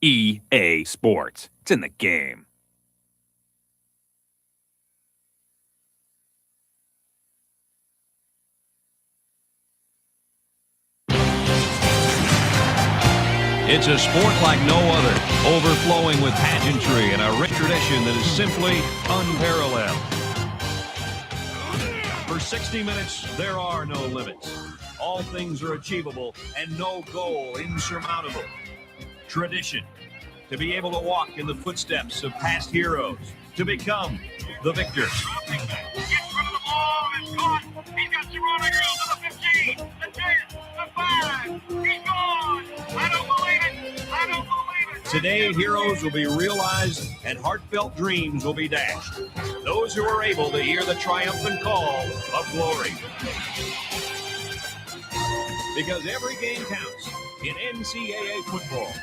EA Sports. It's in the game. It's a sport like no other, overflowing with pageantry and a rich tradition that is simply unparalleled. For 60 minutes, there are no limits. All things are achievable and no goal insurmountable. Tradition, to be able to walk in the footsteps of past heroes, to become the victor. Gets rid of the ball, it's caught. He's got two on the girl to the 15, the 10, the 5. He's gone. I don't believe it. I don't believe it. Today, heroes will be realized and heartfelt dreams will be dashed. Those who are able to hear the triumphant call of glory. Because every game counts in NCAA football.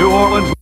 New Orleans.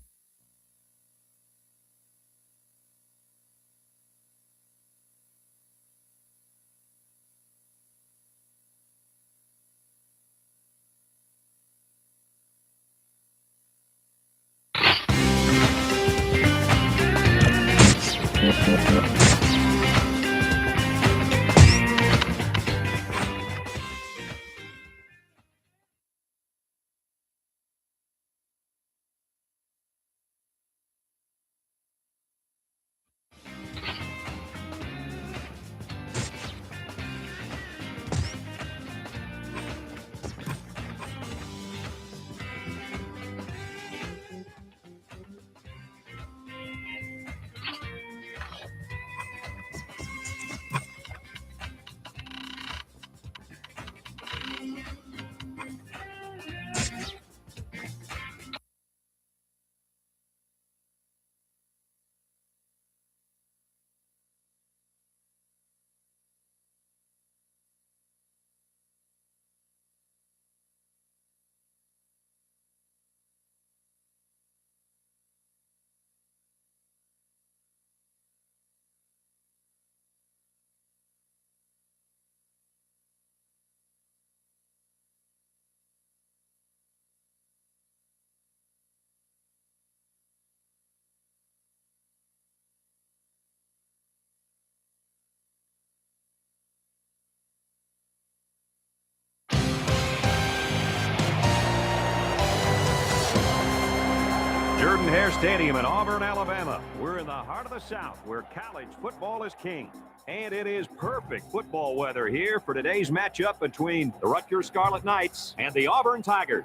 Stadium in Auburn, Alabama. We're in the heart of the South where college football is king. And it is perfect football weather here for today's matchup between the Rutgers Scarlet Knights and the Auburn Tigers.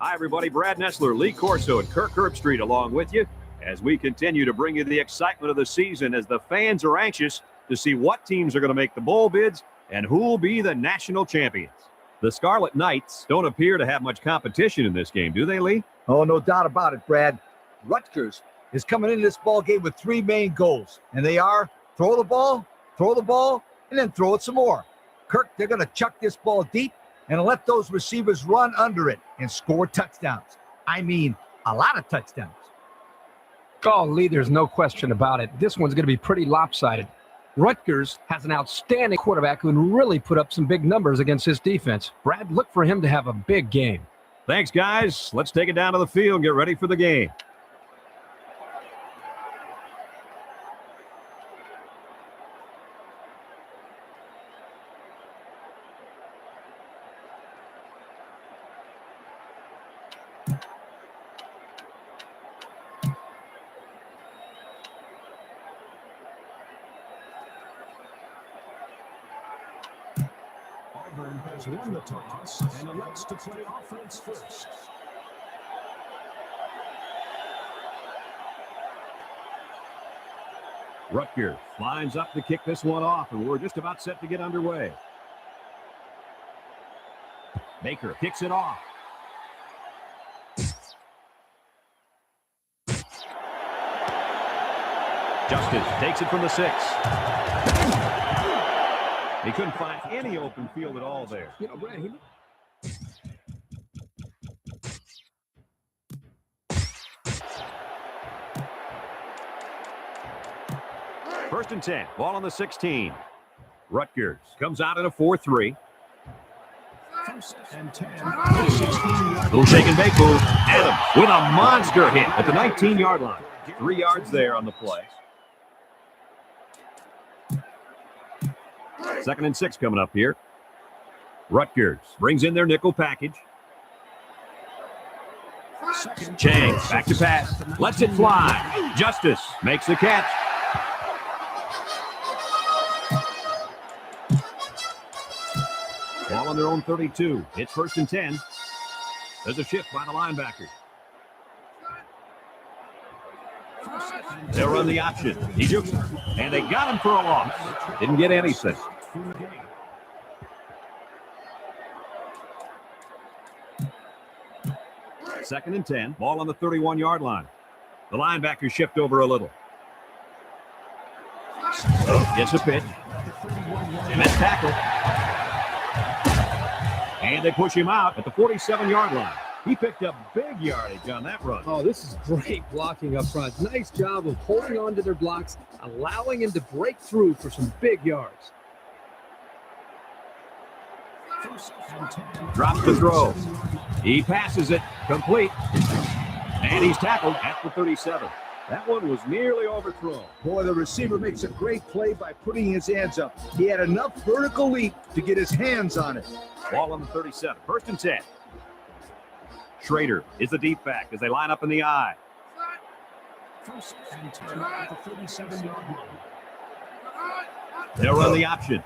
Hi, everybody. Brad Nessler, Lee Corso, and Kirk Herbstreit along with you as we continue to bring you the excitement of the season as the fans are anxious to see what teams are going to make the bowl bids and who will be the national champions. The Scarlet Knights don't appear to have much competition in this game, do they, Lee? Oh, no doubt about it, Brad. Rutgers is coming into this ball game with three main goals, and they are throw the ball, and then throw it some more. Kirk, they're going to chuck this ball deep and let those receivers run under it and score touchdowns. I mean, a lot of touchdowns. Oh, Lee, there's no question about it. This one's going to be pretty lopsided. Rutgers has an outstanding quarterback who can really put up some big numbers against his defense. Brad, look for him to have a big game. Thanks, guys. Let's take it down to the field and get ready for the game. Auburn has won the toss and elects to play offense first. Rutgers lines up to kick this one off, and we're just about set to get underway. Baker kicks it off. Justice takes it from the 6. He couldn't find any open field at all there. You know, Brad, First and 10, ball on the 16. Rutgers comes out in a 4-3. First and 10. Little shake and bake move. Adams with a monster hit at the 19-yard line. 3 yards there on the play. Second and 6 coming up here. Rutgers brings in their nickel package. Chang back to pass. Lets it fly. Justice makes the catch. Ball on their own 32. It's first and 10. There's a shift by the linebacker. They'll run the option. He jukes him, and they got him for a loss. Didn't get anything. Second and 10. Ball on the 31-yard line. The linebackers shift over a little. Gets a pitch. And that's tackle. And they push him out at the 47-yard line. He picked up big yardage on that run. oh, this is great blocking up front. Nice job of holding on to their blocks, allowing him to break through for some big yards. Drops the throw. He passes it complete. And he's tackled at the 37. That one was nearly overthrown. Boy, the receiver makes a great play by putting his hands up. He had enough vertical leap to get his hands on it. Ball on the 37. First and 10. Schrader is the deep back as they line up in the eye. First and 10 at the 37-yard line. They'll run the option.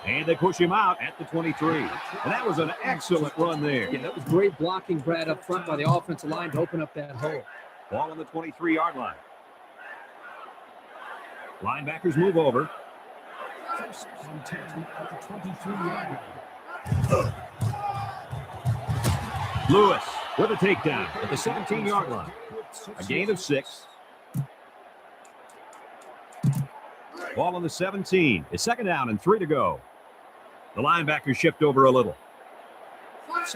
And they push him out at the 23. And that was an excellent run there. Yeah, that was great blocking, Brad, up front by the offensive line to open up that hole. Ball on the 23-yard line. Linebackers move over. First and 10 at the 23-yard line. Lewis with a takedown at the 17-yard line. A gain of 6. Ball on the 17. It's second down and 3 to go. The linebackers shift over a little.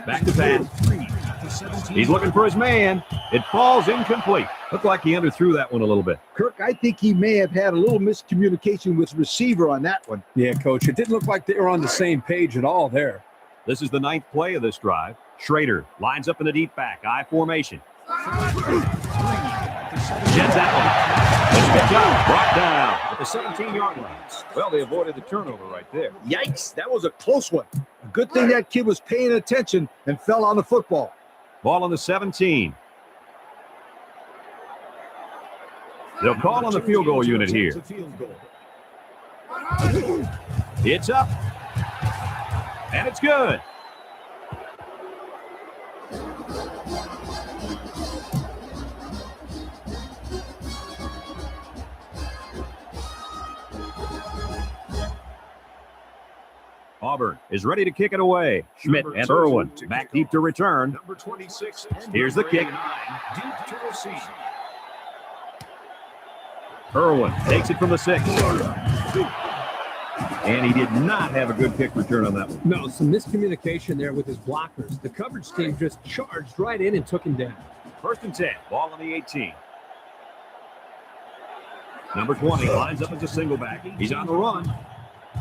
Back to pass. He's looking for his man. It falls incomplete. Looked like he underthrew that one a little bit. Kirk, I think he may have had a little miscommunication with receiver on that one. Yeah, Coach, it didn't look like they were on the same page at all there. This is the 9th play of this drive. Schrader lines up in the deep back, I formation. Jets that one. It's brought down at the 17-yard line. Well, they avoided the turnover right there. Yikes, that was a close one. A good thing that kid was paying attention and fell on the football. Ball on the 17. They'll call on the field goal unit here. It's up. And it's good. Auburn is ready to kick it away. Schmidt and Irwin back deep to return. Number 26. Here's the kick. Deep to receive. Irwin takes it from the 6. And he did not have a good kick return on that one. No, some miscommunication there with his blockers. The coverage team just charged right in and took him down. 1st and 10. Ball on the 18. Number 20 lines up as a single back. He's on the run.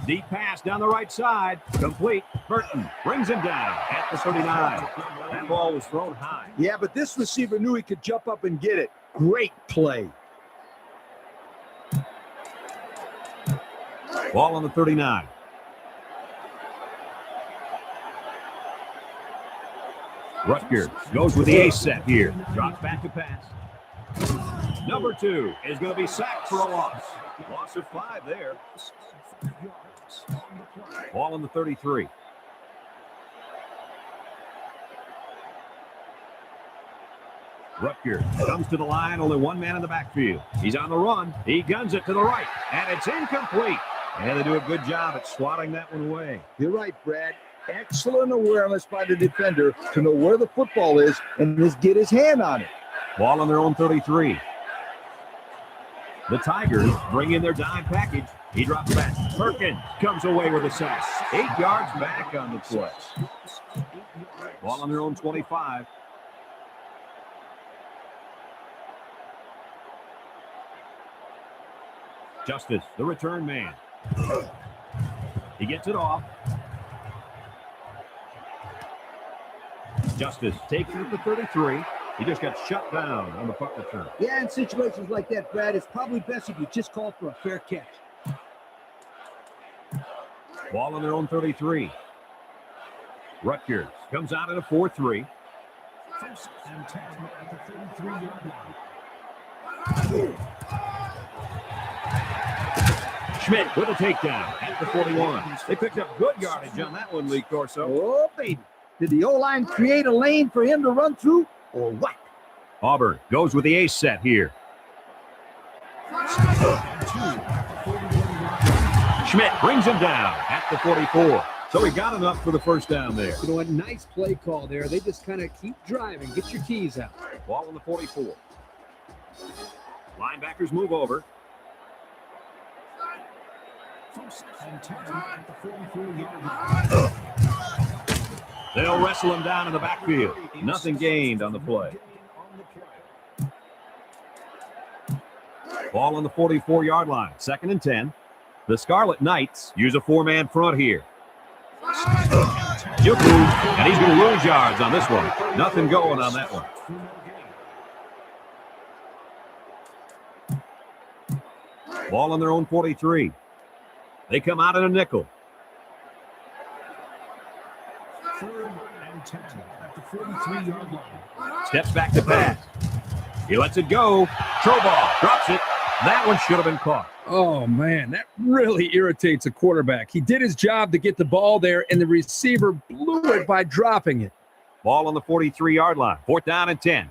Deep pass down the right side. Complete. Burton brings him down at the 39. That ball was thrown high. Yeah, but this receiver knew he could jump up and get it. Great play. Ball on the 39. Rutgers goes with the ace set here. Drops back to pass. Number 2 is going to be sacked for a loss. Loss of 5 there. Ball on the 33. Rutgers comes to the line, only one man in the backfield. He's on the run. He guns it to the right, and it's incomplete. And they do a good job at swatting that one away. You're right, Brad. Excellent awareness by the defender to know where the football is and just get his hand on it. Ball on their own 33. The Tigers bring in their dime package. He drops back. Perkins comes away with a sack. 8 yards back on the play. Ball on their own 25. Justice, the return man. He gets it off. Justice takes it at the 33. He just got shut down on the punt return. Yeah, in situations like that, Brad, it's probably best if you just call for a fair catch. Ball on their own 33. Rutgers comes out at a 4-3. 1st and 10 at the 33-yard line. Schmidt with a takedown at the 41. They picked up good yardage on that one, Lee Corso. Oh, baby. Did the O-line create a lane for him to run through, or what? Auburn goes with the ace set here. Schmidt brings him down at the 44. So he got enough for the first down there. You know what? Nice play call there. They just kind of keep driving. Get your keys out. Ball on the 44. Linebackers move over. 1st and 10 at the 44-yard line. They'll wrestle him down in the backfield. Nothing gained on the play. Ball on the 44-yard line. 2nd and 10. The Scarlet Knights use a 4-man front here. Juku, and he's going to lose yards on this one. Nothing going on that one. Ball on their own 43. They come out in a nickel. 3rd and 10 at the 43-yard line. Steps back to pass. He lets it go. Throw ball. Drops it. That one should have been caught. Oh, man, that really irritates a quarterback. He did his job to get the ball there, and the receiver blew it by dropping it. Ball on the 43-yard line. 4th down and 10.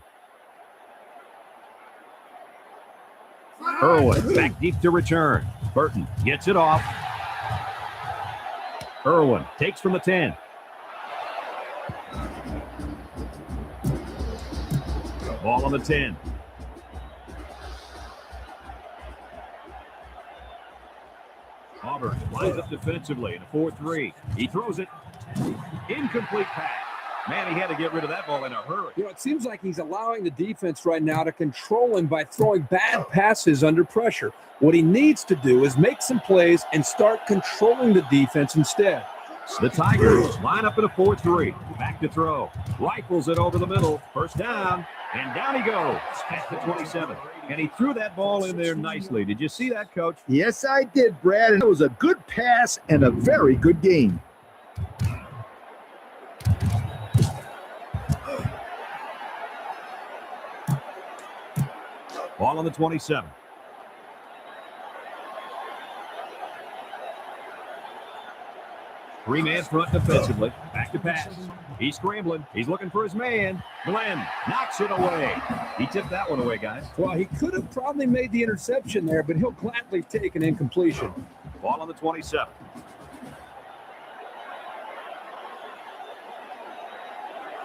Irwin back deep to return. Burton gets it off. Irwin takes from the 10. Ball on the 10. Auburn lines up defensively in a 4-3. He throws it. Incomplete pass. Man, he had to get rid of that ball in a hurry. You know, it seems like he's allowing the defense right now to control him by throwing bad passes under pressure. What he needs to do is make some plays and start controlling the defense instead. The Tigers line up in a 4-3. Back to throw. Rifles it over the middle. 1st down. And down he goes at the 27. And he threw that ball in there nicely. Did you see that, Coach? Yes, I did, Brad. And it was a good pass and a very good game. Ball on the 27. Three-man front defensively. Back to pass. He's scrambling. He's looking for his man. Glenn knocks it away. He tipped that one away, guys. Well, he could have probably made the interception there, but he'll gladly take an incompletion. Ball on the 27.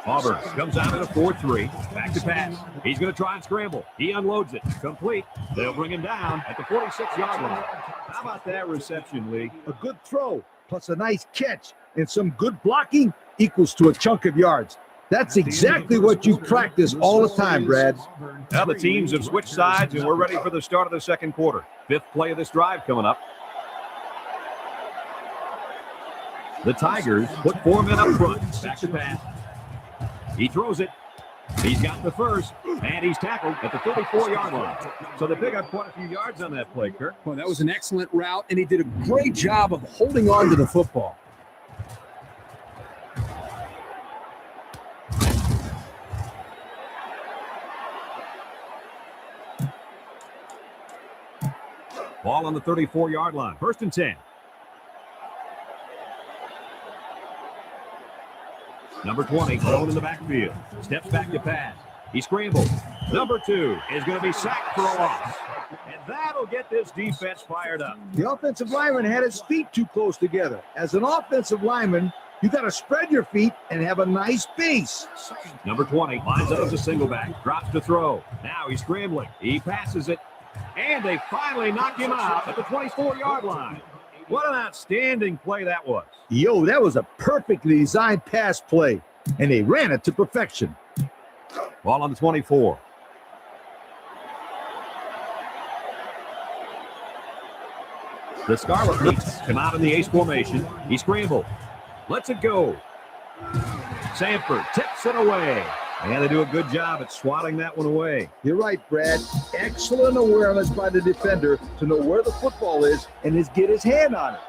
Auburn comes out at a 4-3. Back to pass. He's going to try and scramble. He unloads it. Complete. They'll bring him down at the 46-yard line. How about that reception, Lee? A good throw plus a nice catch and some good blocking equals to a chunk of yards. That's exactly what you practice all the time, Brad. Now the teams have switched sides, and we're ready for the start of the second quarter. Fifth play of this drive coming up. The Tigers put 4 men up front. Back to pass. He throws it. He's got the first, and he's tackled at the 34-yard line. So they pick up quite a few yards on that play, Kirk. Well, that was an excellent route, and he did a great job of holding on to the football. Ball on the 34-yard line. 1st and 10. Number 20 thrown in the backfield. Steps back to pass. He scrambles. Number 2 is going to be sacked for a loss. And that'll get this defense fired up. The offensive lineman had his feet too close together. As an offensive lineman, you got to spread your feet and have a nice base. Number 20 lines up as a single back. Drops to throw. Now he's scrambling. He passes it. And they finally knock him out at the 24-yard line. What an outstanding play that was. Yo, that was a perfectly designed pass play, and they ran it to perfection. Ball on the 24. The Scarlet Knights come out in the ace formation. He scrambled. Lets it go. Sanford tips it away. And they do a good job at swatting that one away. You're right, Brad. Excellent awareness by the defender to know where the football is and get his hand on it.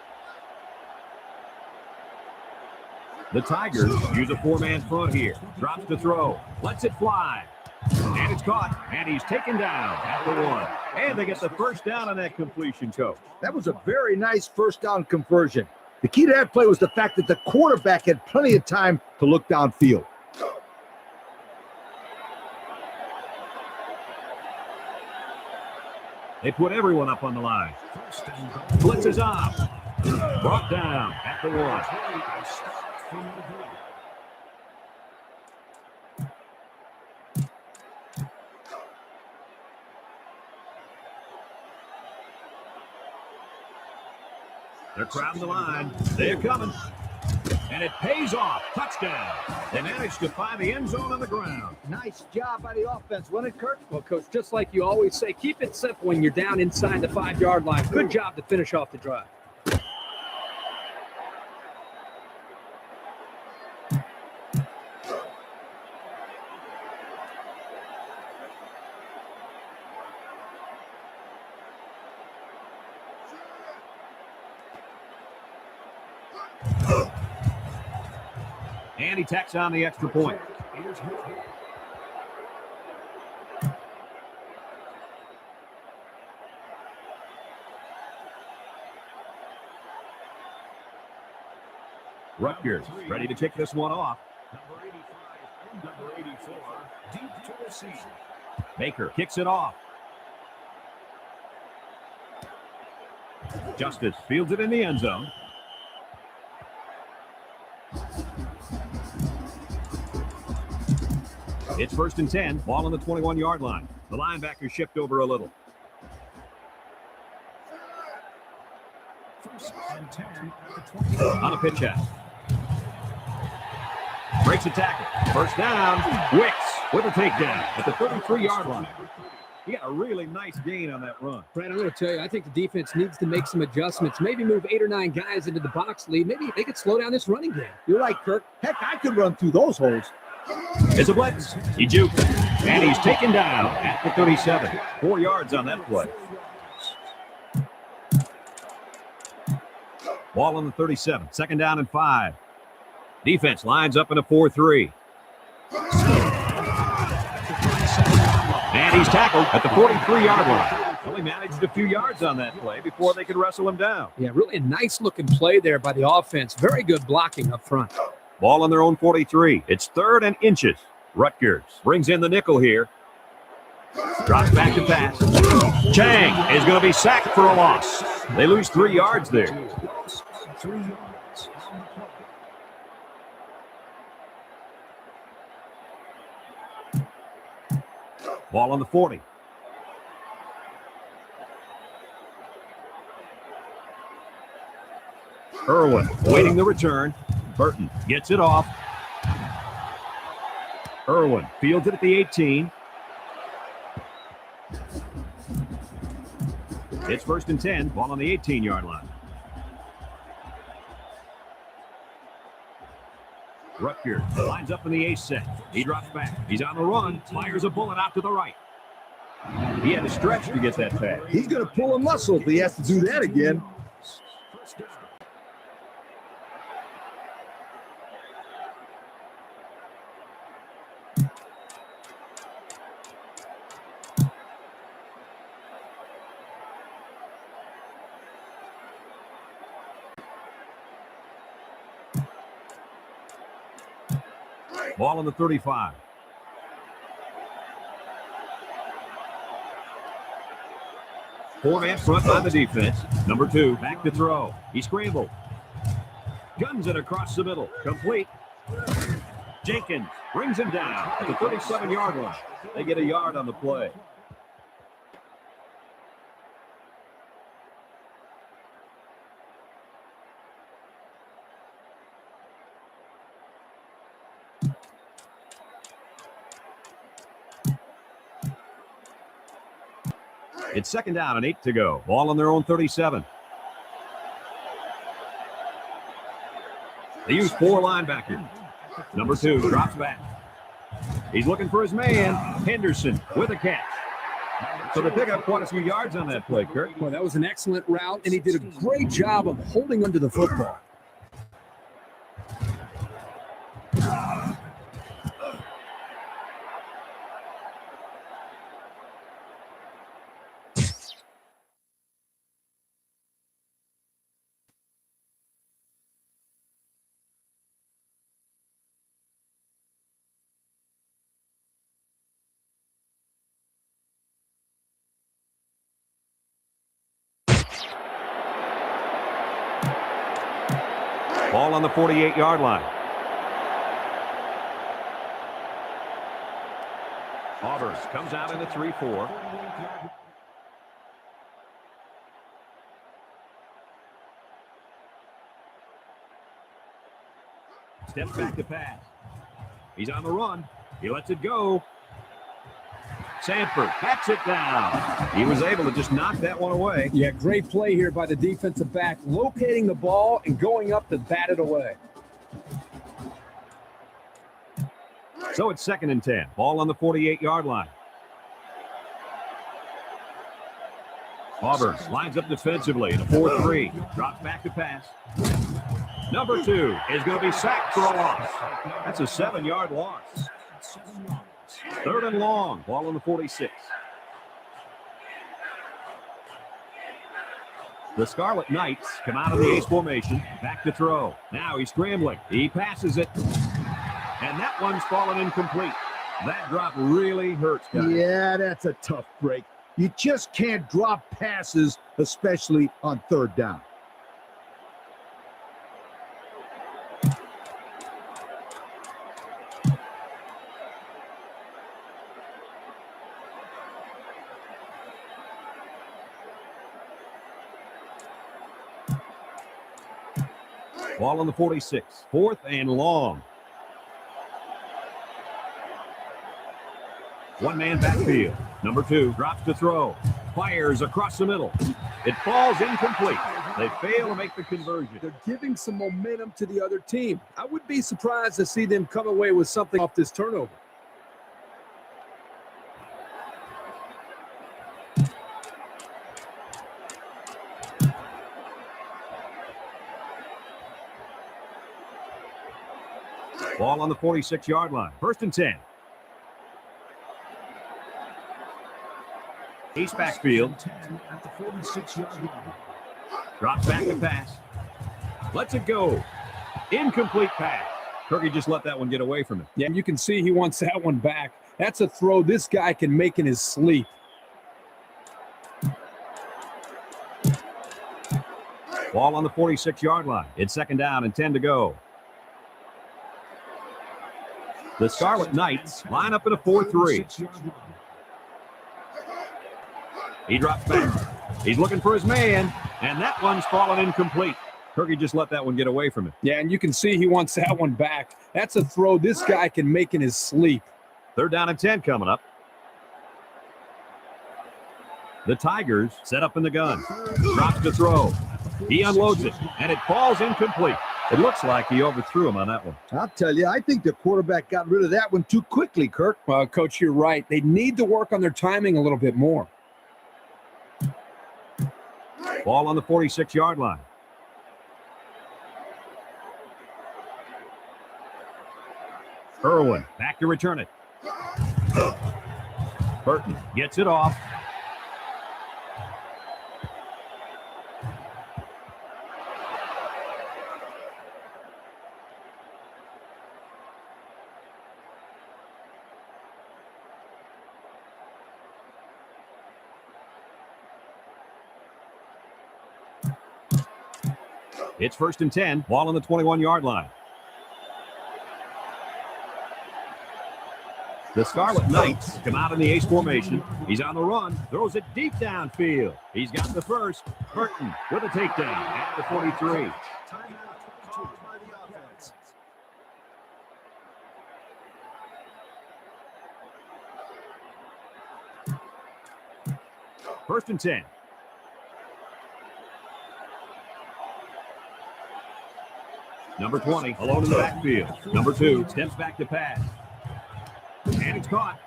The Tigers use a 4-man front here. Drops to throw. Lets it fly. And it's caught. And he's taken down at the 1. And they get the first down on that completion, Coach. That was a very nice first down conversion. The key to that play was the fact that the quarterback had plenty of time to look downfield. They put everyone up on the line. Blitz is off. Brought down at the 1. They're crowding the line. They're coming. And it pays off. Touchdown. They managed to find the end zone on the ground. Nice job by the offense, wasn't it, Kirk? Well, Coach, just like you always say, keep it simple when you're down inside the 5-yard line. Good job to finish off the drive. And he tacks on the extra point. Rutgers ready to kick this one off. Number 85 and number 84, deep to receive. Baker kicks it off. Justice fields it in the end zone. It's 1st and 10. Ball on the 21-yard line. The linebacker shift over a little. 1st and 10 at the 20. On a pitch out. Breaks a tackle. First down. Wicks with a takedown at the 33-yard line. He got a really nice gain on that run. Brad, I'm going to tell you, I think the defense needs to make some adjustments. Maybe move 8 or 9 guys into the box lead. Maybe they could slow down this running game. You're right, Kirk. Heck, I could run through those holes. It's a blitz. He juked. And he's taken down at the 37. 4 yards on that play. Ball on the 37. 2nd down and 5. Defense lines up in a 4-3. And he's tackled at the 43-yard line. Well, he managed a few yards on that play before they could wrestle him down. Yeah, really a nice-looking play there by the offense. Very good blocking up front. Ball on their own 43. It's 3rd and inches. Rutgers brings in the nickel here. Drops back to pass. Chang is going to be sacked for a loss. They lose 3 yards there. 3 yards on the play. Ball on the 40. Irwin waiting the return. Burton gets it off. Irwin fields it at the 18. It's 1st and 10. Ball on the 18-yard line. Rutgers lines up in the ace set. He drops back. He's on the run. Fires a bullet out to the right. He had to stretch to get that pass. He's going to pull a muscle if he has to do that again. First down. Ball on the 35. Four-man front on the defense. Number 2, back to throw. He scrambled. Guns it across the middle. Complete. Jenkins brings him down at the 37-yard line. They get a yard on the play. It's 2nd down and 8 to go. Ball on their own 37. They use 4 linebackers. Number 2 drops back. He's looking for his man. Henderson with a catch. So they pick up quite a few yards on that play, Kurt. Well, that was an excellent route, and he did a great job of holding onto the football. Ball on the 48-yard line. Auburn comes out in the 3-4. Steps back to pass. He's on the run. He lets it go. Sanford backs it down. He was able to just knock that one away. Yeah, great play here by the defensive back, locating the ball and going up to bat it away. So it's 2nd and 10. Ball on the 48-yard line. Auburn lines up defensively in a 4-3. Drops back to pass. Number 2 is going to be sacked for a loss. That's a 7-yard loss. 3rd and long. Ball on the 46. The Scarlet Knights come out of the ace formation. Back to throw. Now he's scrambling. He passes it. And that one's fallen incomplete. That drop really hurts, guys. Yeah, that's a tough break. You just can't drop passes, especially on 3rd down. Ball on the 46. 4th and long. One-man backfield. Number 2 drops to throw. Fires across the middle. It falls incomplete. They fail to make the conversion. They're giving some momentum to the other team. I would be surprised to see them come away with something off this turnover. Ball on the 46-yard line. 1st and 10. Ace backfield. 10 at the 46-yard line. Drops back to pass. Lets it go. Incomplete pass. Turkey just let that one get away from him. Yeah, you can see he wants that one back. That's a throw this guy can make in his sleep. Ball on the 46-yard line. It's second down and 10 to go. The Scarlet Knights line up in a 4-3. He drops back. He's looking for his man, and that one's fallen incomplete. Turkey just let that one get away from him. Yeah, and you can see he wants that one back. That's a throw this guy can make in his sleep. Third down and 10 coming up. The Tigers set up in the gun. Drops to throw. He unloads it, and it falls incomplete. It looks like he overthrew him on that one. I'll tell you, I think the quarterback got rid of that one too quickly, Kirk. Coach, you're right. They need to work on their timing a little bit more. Ball on the 46-yard line. Irwin back to return it. Burton gets it off. It's first and 10. Ball on the 21-yard line. The Scarlet Knights come out in the ace formation. He's on the run. Throws it deep downfield. He's got the first. Burton with a takedown at the 43. First and 10. Number 20, alone in the backfield. Number 2 steps back to pass. And it's caught.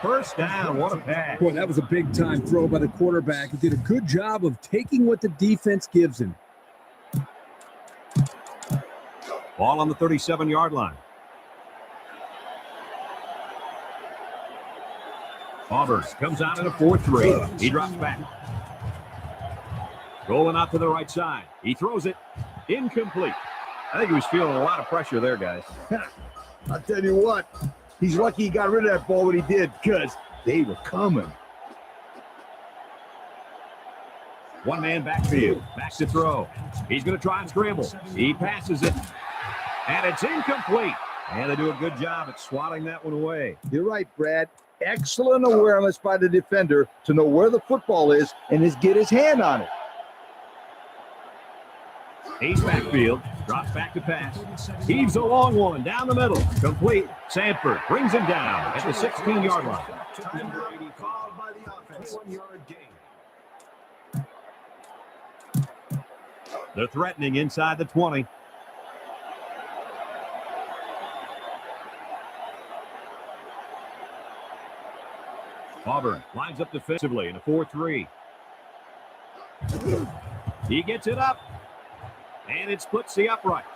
First down, what a pass. Boy, that was a big-time throw by the quarterback. He did a good job of taking what the defense gives him. Ball on the 37-yard line. Auburn comes out in a 4-3. He drops back. Rolling out to the right side. He throws it. Incomplete. I think he was feeling a lot of pressure there, guys. I'll tell you what, he's lucky he got rid of that ball when he did, because they were coming. One man backfield. Back to throw. He's going to try and scramble. He passes it. And it's incomplete. And they do a good job at swatting that one away. You're right, Brad. Excellent awareness by the defender to know where the football is and get his hand on it. Ace backfield, drops back to pass. Heaves a long one down the middle. Complete. Sanford brings him down at the 16-yard line. Called by the offense. 1-yard gain. They're threatening inside the 20. Auburn lines up defensively in a 4-3. He gets it up. And it splits the uprights.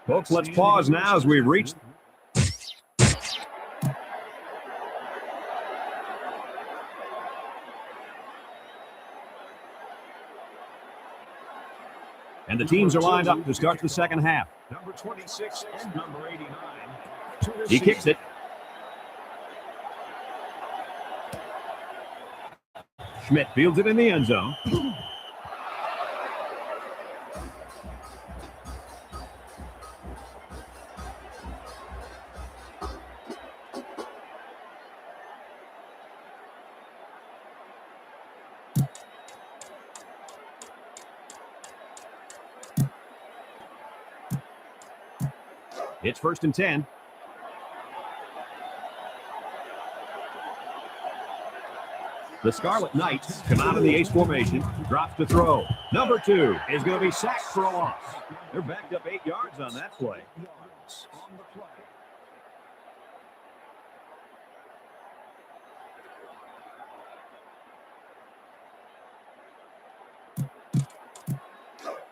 Folks, let's pause now as we reach. And the teams are lined up to start the second half. Number 26 and number 89. He kicks it. Schmidt fields it in the end zone. It's first and 10. The Scarlet Knights come out of the ace formation, drops to throw. Number 2 is going to be sacked for a loss. They're backed up 8 yards on that play.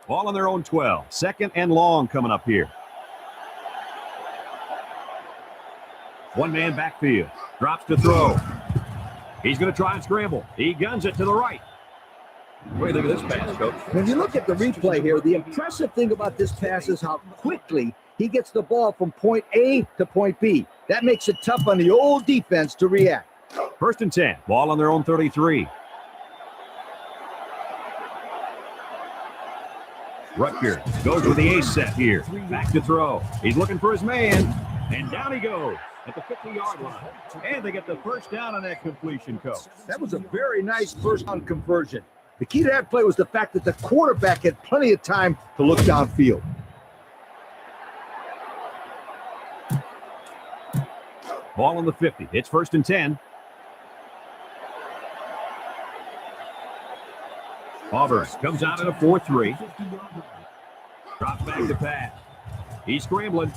Ball on their own 12. Second and long coming up here. One-man backfield. Drops to throw. He's going to try and scramble. He guns it to the right. What do you think of this pass, Coach? When you look at the replay here, the impressive thing about this pass is how quickly he gets the ball from point A to point B. That makes it tough on the old defense to react. First and 10. Ball on their own 33. Rutgers goes with the ace set here. Back to throw. He's looking for his man. And down he goes at the 50-yard line. And they get the first down on that completion, Coach. That was a very nice first down conversion. The key to that play was the fact that the quarterback had plenty of time to look downfield. Ball on the 50. It's first and 10. Auburn comes out in a 4-3. Drops back to pass. He's scrambling.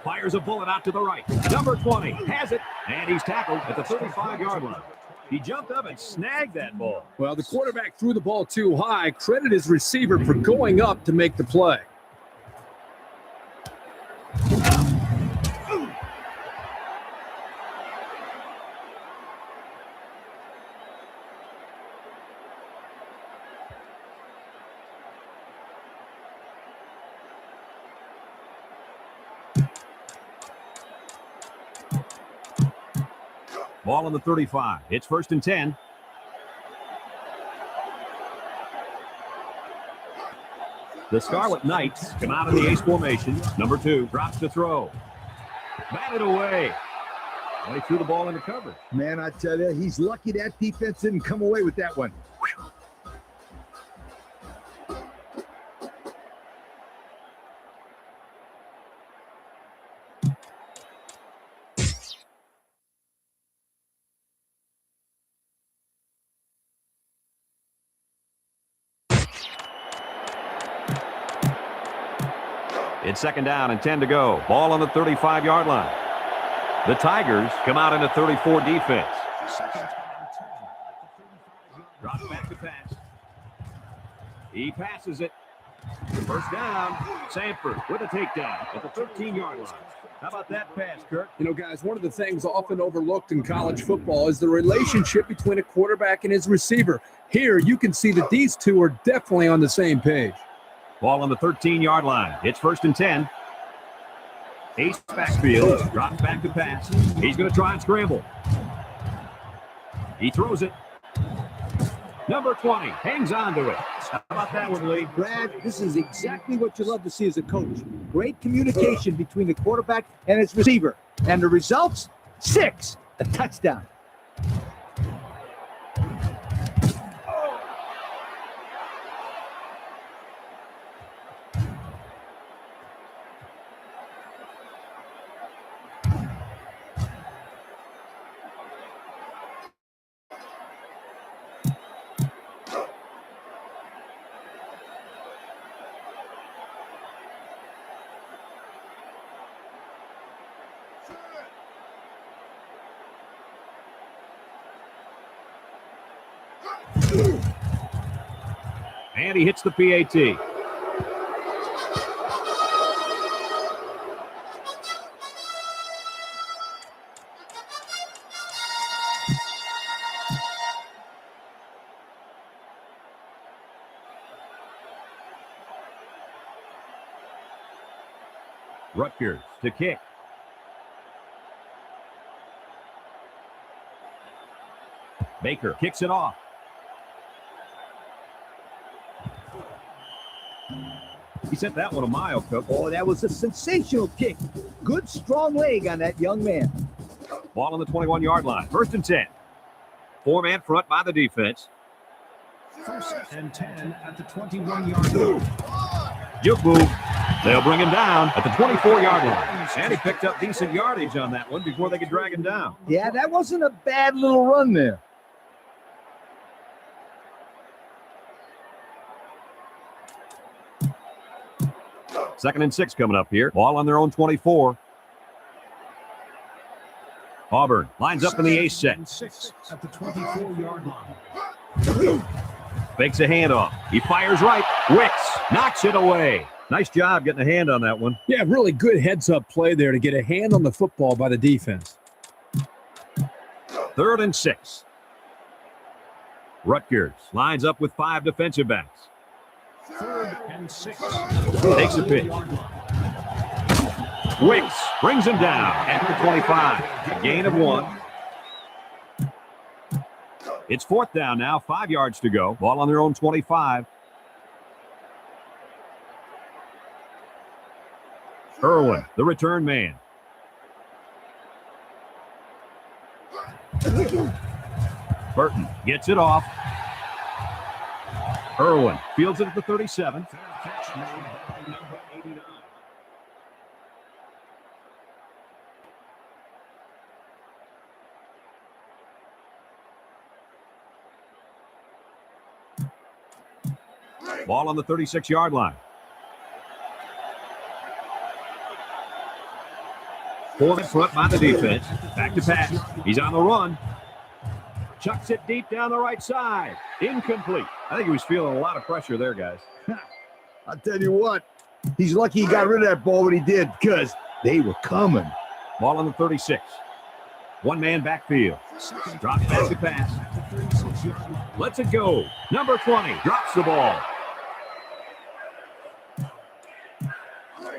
Fires a bullet out to the right. Number 20 has it, and he's tackled at the 35-yard line. He jumped up and snagged that ball. Well, the quarterback threw the ball too high. Credit his receiver for going up to make the play. Ball on the 35. It's first and 10. The Scarlet Knights come out in the ace formation. Number 2 drops to throw. Batted away. Well, he threw the ball into coverage. Man, I tell you, he's lucky that defense didn't come away with that one. It's second down and 10 to go. Ball on the 35-yard line. The Tigers come out in a 34 defense. Drops back to pass. He passes it. First down. Sanford with a takedown at the 13-yard line. How about that pass, Kirk? You know, guys, one of the things often overlooked in college football is the relationship between a quarterback and his receiver. Here, you can see that these two are definitely on the same page. Ball on the 13-yard line. It's first and 10. Ace backfield. Drops back to pass. He's going to try and scramble. He throws it. Number 20 hangs on to it. How about that one, Lee? Brad, this is exactly what you love to see as a coach. Great communication between the quarterback and his receiver. And the results? 6, a touchdown. And he hits the PAT. Rutgers to kick. Baker kicks it off. He sent that one a mile, Cook. Oh, that was a sensational kick. Good, strong leg on that young man. Ball on the 21-yard line. First and 10. 4-man front by the defense. First and 10 at the 21-yard line. Juke move. They'll bring him down at the 24-yard line. And he picked up decent yardage on that one before they could drag him down. Yeah, that wasn't a bad little run there. Second and 6 coming up here. Ball on their own 24. Auburn lines up in the ace set. At the 24-yard line. Fakes a handoff. He fires right. Wicks knocks it away. Nice job getting a hand on that one. Yeah, really good heads-up play there to get a hand on the football by the defense. 3rd and 6. Rutgers lines up with 5 defensive backs. 3rd and 6. Takes a pitch. Wicks brings him down at the 25. A gain of 1. It's 4th down now, 5 yards to go. Ball on their own 25. Irwin, the return man. Burton gets it off. Irwin fields it at the 37. Catch made by number 89. Ball on the 36-yard line. 4 in front by the defense. Back to pass. He's on the run. Chucks it deep down the right side. Incomplete. I think he was feeling a lot of pressure there, guys. I'll tell you what, he's lucky he got rid of that ball when he did, because they were coming. Ball on the 36. One-man backfield. Drops back to pass. Lets it go. Number 20 drops the ball.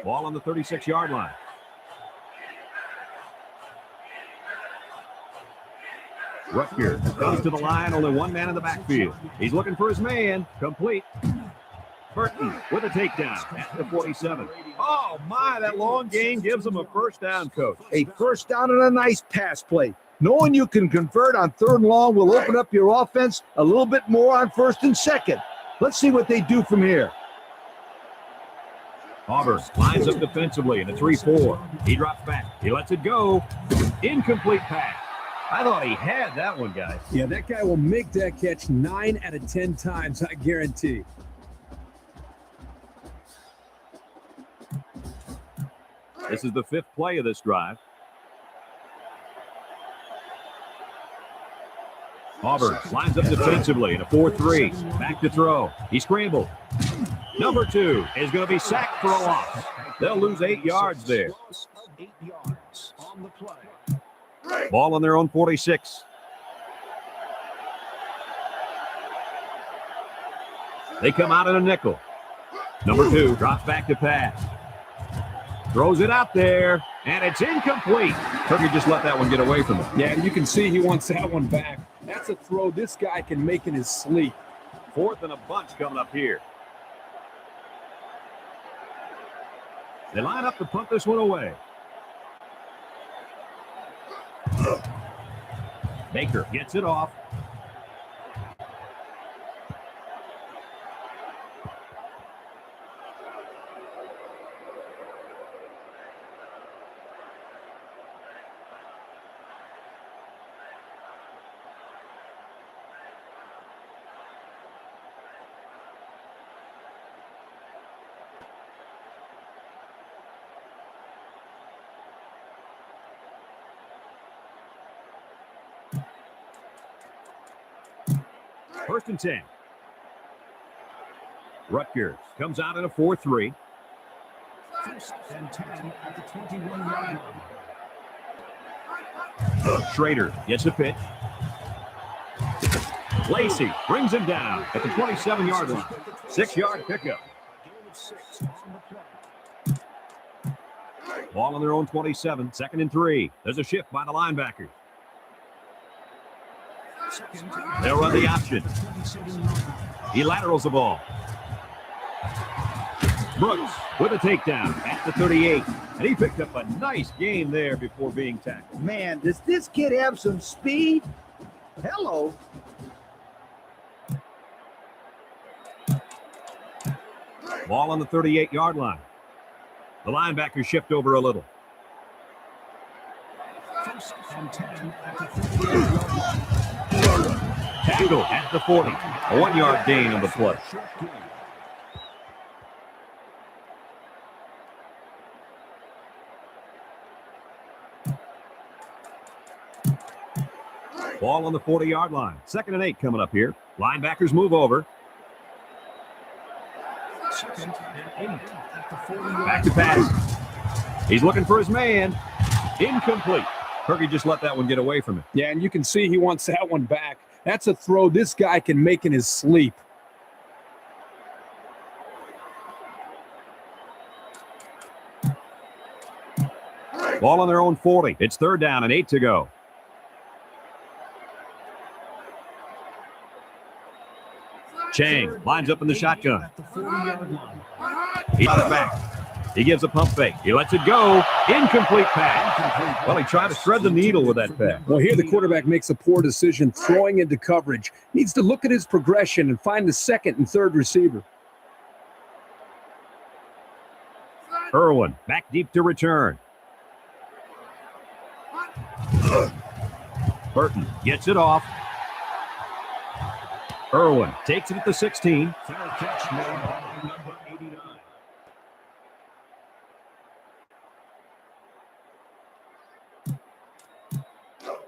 Ball on the 36-yard line. Rutgers comes to the line, only one man in the backfield. He's looking for his man. Complete. Burton with a takedown at the 47. Oh, my, that long gain gives him a first down, Coach. A first down and a nice pass play. Knowing you can convert on 3rd and long will open up your offense a little bit more on 1st and 2nd. Let's see what they do from here. Auburn lines up defensively in a 3-4. He drops back. He lets it go. Incomplete pass. I thought he had that one, guys. Yeah, that guy will make that catch 9 out of 10 times, I guarantee. This is the 5th play of this drive. Auburn lines up defensively in a 4-3. Back to throw. He scrambled. Number 2 is going to be sacked for a loss. They'll lose 8 yards there. Loss of 8 yards on the play. Ball on their own 46. They come out in a nickel. Number 2 drops back to pass. Throws it out there, and it's incomplete. Turkey just let that one get away from him. Yeah, you can see he wants that one back. That's a throw this guy can make in his sleep. 4th and a bunch coming up here. They line up to punt this one away. Baker gets it off. First and 10. Rutgers comes out in a 4-3. 1st and 10 at the 21-yard line. Schrader gets the pitch. Lacey brings him down at the 27-yard line. 6-yard pickup. Gain of 6 on the play. Ball on their own 27. 2nd and 3. There's a shift by the linebackers. They'll run the option. He laterals the ball. Brooks with a takedown at the 38. And he picked up a nice gain there before being tackled. Man, does this kid have some speed? Hello. Ball on the 38-yard line. The linebackers shift over a little. 1st and 10 at the 38-yard line. Tackle at the 40. A 1-yard gain on the play. Ball on the 40-yard line. 2nd and 8 coming up here. Linebackers move over. Second and 8 at the 40-yard Back to pass. He's looking for his man. Incomplete. Kirky just let that one get away from him. Yeah, and you can see he wants that one back. That's a throw this guy can make in his sleep. Ball on their own 40. It's 3rd down and 8 to go. Chang lines up in the shotgun. at the 40-yard line. He got it back. He gives a pump fake. He lets it go. Incomplete pass. Well, he tried to thread the needle with that pass. Well, here the quarterback makes a poor decision throwing into coverage. Needs to look at his progression and find the 2nd and 3rd receiver. Irwin back deep to return. Burton gets it off. Irwin takes it at the 16. Fair catch made by number 89.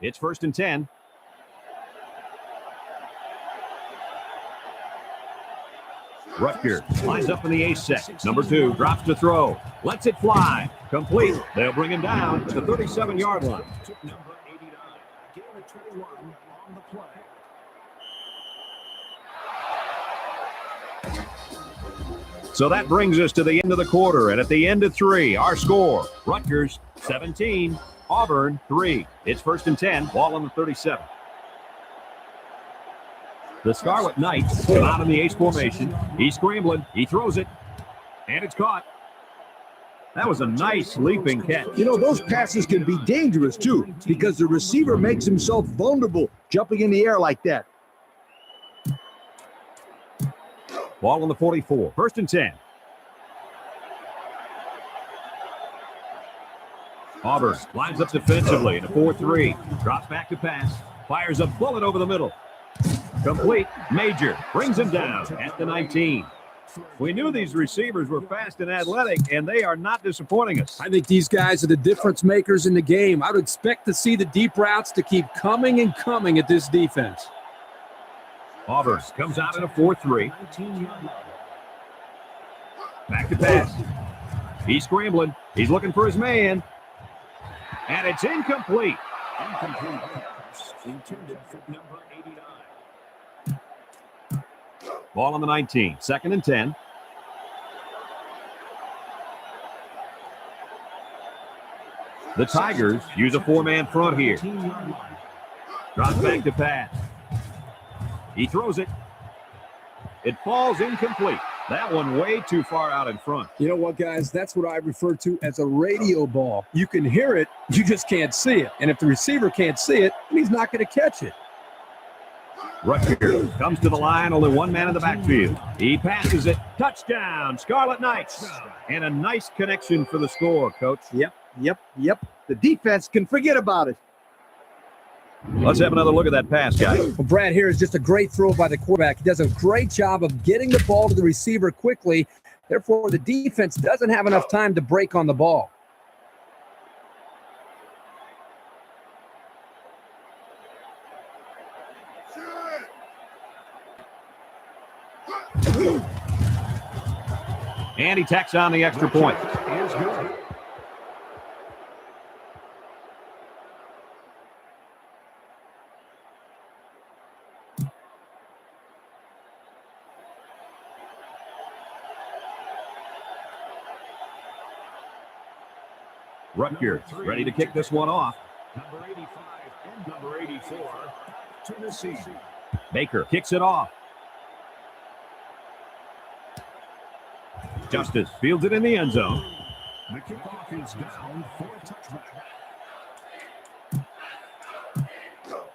It's 1st and 10. Rutgers lines up in the ace set. Number 2 drops to throw. Lets it fly. Complete. They'll bring him down to the 37-yard line. Took number 89. Gain of 21 on the play. So that brings us to the end of the quarter. And at the end of 3, our score, Rutgers 17, Auburn 3. It's 1st and 10. Ball on the 37. The Scarlet Knights come out in the ace formation. He's scrambling. He throws it. And it's caught. That was a nice leaping catch. You know, those passes can be dangerous, too, because the receiver makes himself vulnerable jumping in the air like that. Ball on the 44. 1st and 10. Auburn lines up defensively in a 4-3. Drops back to pass. Fires a bullet over the middle. Complete. Major brings him down at the 19. We knew these receivers were fast and athletic, and they are not disappointing us. I think these guys are the difference makers in the game. I would expect to see the deep routes to keep coming and coming at this defense. Auburn comes out in a 4-3. 19-yard line. Back to pass. He's scrambling. He's looking for his man. And it's incomplete. Incomplete pass intended for number 89. Ball on the 19. 2nd and 10. The Tigers use a 4-man front here. 19-yard line. Drops back to pass. He throws it. It falls incomplete. That one way too far out in front. You know what, guys? That's what I refer to as a radio ball. You can hear it, you just can't see it. And if the receiver can't see it, then he's not going to catch it. Rutgers comes to the line, only one man in the backfield. He passes it. Touchdown, Scarlet Knights. And a nice connection for the score, Coach. Yep. The defense can forget about it. Let's have another look at that pass, guys. Well, Brad, here is just a great throw by the quarterback. He does a great job of getting the ball to the receiver quickly. Therefore, the defense doesn't have enough time to break on the ball. And he tacks on the extra point. Is good. Rutgers ready to kick this one off. Number 85 and number 84, Tennessee. Baker kicks it off. Justice fields it in the end zone. The kickoff is down for a touchback.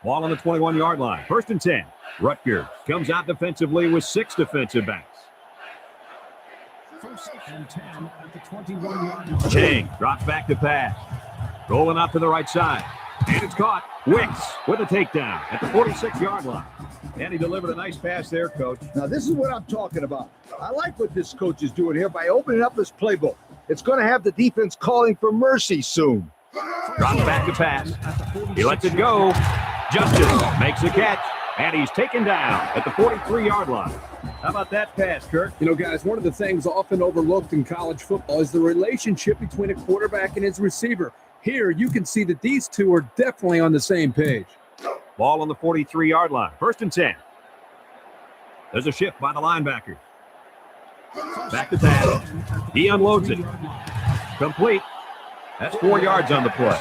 Ball on the 21-yard line. 1st and 10. Rutgers comes out defensively with 6 defensive backs. 1st and 10 at the 21-yard line. Chang drops back to pass. Rolling out to the right side. And it's caught. Wicks with a takedown at the 46-yard line. And he delivered a nice pass there, Coach. Now, this is what I'm talking about. I like what this coach is doing here by opening up his playbook. It's going to have the defense calling for mercy soon. Drops back to pass. He lets it go. Justice makes the catch. And he's taken down at the 43-yard line. How about that pass, Kirk? You know, guys, one of the things often overlooked in college football is the relationship between a quarterback and his receiver. Here, you can see that these two are definitely on the same page. Ball on the 43-yard line. 1st and 10. There's a shift by the linebacker. Back to pass. He unloads it. Complete. That's 4 yards on the play.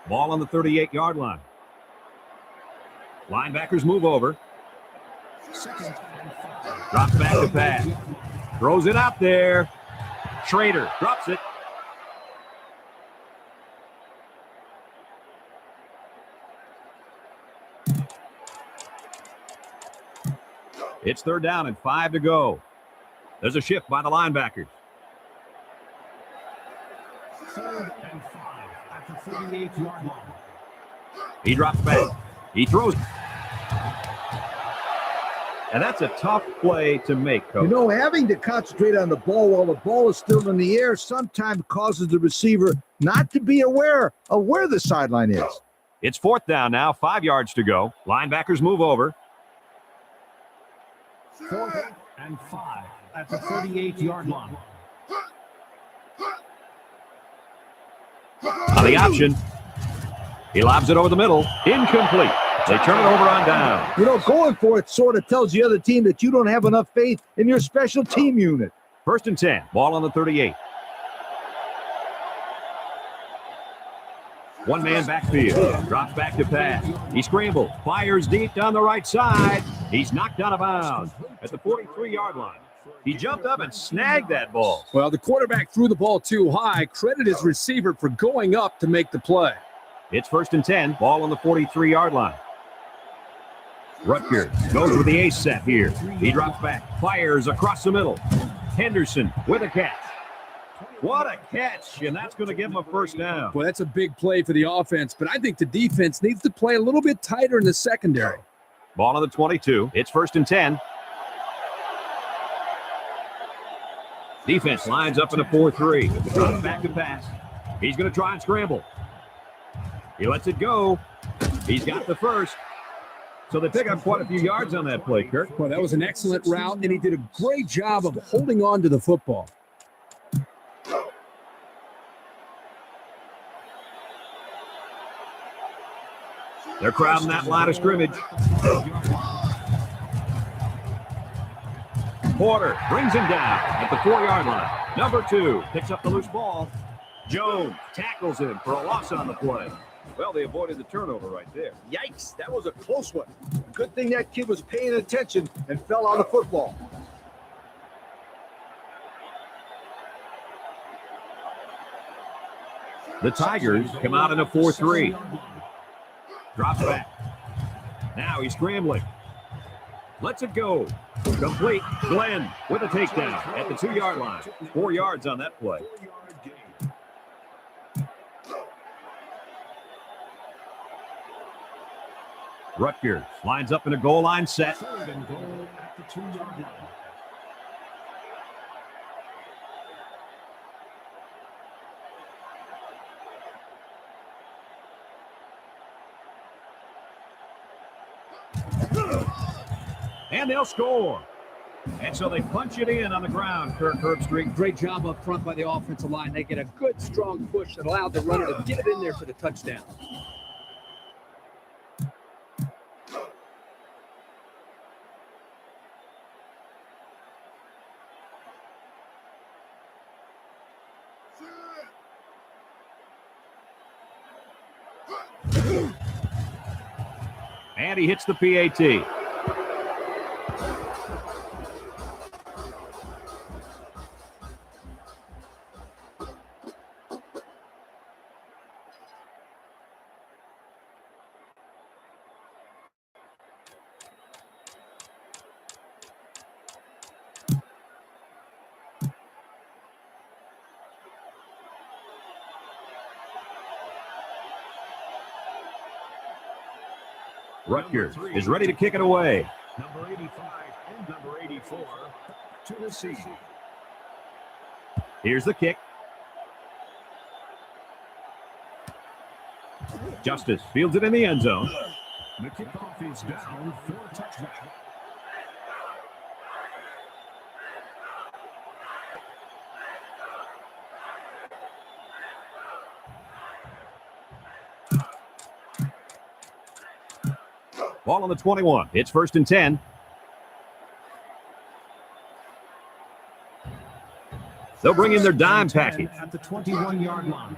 Ball on the 38-yard line. Linebackers move over. Drops back to pass. Throws it out there. Schrader drops it. It's 3rd down and 5 to go. There's a shift by the linebackers. 3rd and 5 at the 38-yard line. He drops back. He throws. And that's a tough play to make, Coach. You know, having to concentrate on the ball while the ball is still in the air sometimes causes the receiver not to be aware of where the sideline is. It's 4th down now, 5 yards to go. Linebackers move over. 4th and 5 at the 38-yard line. On the option, he lobs it over the middle. Incomplete. They turn it over on down. You know, going for it sort of tells the other team that you don't have enough faith in your special team unit. 1st and 10. Ball on the 38. One man backfield. Drops back to pass. He scrambles. Fires deep down the right side. He's knocked out of bounds at the 43-yard line. He jumped up and snagged that ball. Well, the quarterback threw the ball too high. Credit his receiver for going up to make the play. It's 1st and 10. Ball on the 43-yard line. Rutgers goes with the ace set here. He drops back, fires across the middle. Henderson with a catch. What a catch, and that's going to give him a 1st down. Well, that's a big play for the offense, but I think the defense needs to play a little bit tighter in the secondary. Ball on the 22. It's 1st and 10. Defense lines up in a 4-3. Drops back to pass. He's going to try and scramble. He lets it go. He's got the 1st. So they pick up quite a few yards on that play, Kirk. Well, that was an excellent route, and he did a great job of holding on to the football. They're crowding that line of scrimmage. Porter brings him down at the 4-yard line. Number 2 picks up the loose ball. Jones tackles him for a loss on the play. Well, they avoided the turnover right there. Yikes, that was a close one. Good thing that kid was paying attention and fell on the football. The Tigers come out in a 4-3. Drops back. Now he's scrambling. Lets it go. Complete. Glenn with a takedown at the 2-yard line. 4 yards on that play. Rutgers lines up in a goal line set. 3rd and goal at the 2-yard line. And they'll score. And so they punch it in on the ground, Kirk Herbstreit. Great job up front by the offensive line. They get a good, strong push that allowed the runner to get it in there for the touchdown. And he hits the PAT. Rutgers is ready to kick it away. Number 85 in 24 to receive. Here's the kick. Justice fields it in the end zone. The kickoff is down for a touchback. Ball on the 21. It's 1st and 10. They'll bring in their dime package. At the 21-yard line.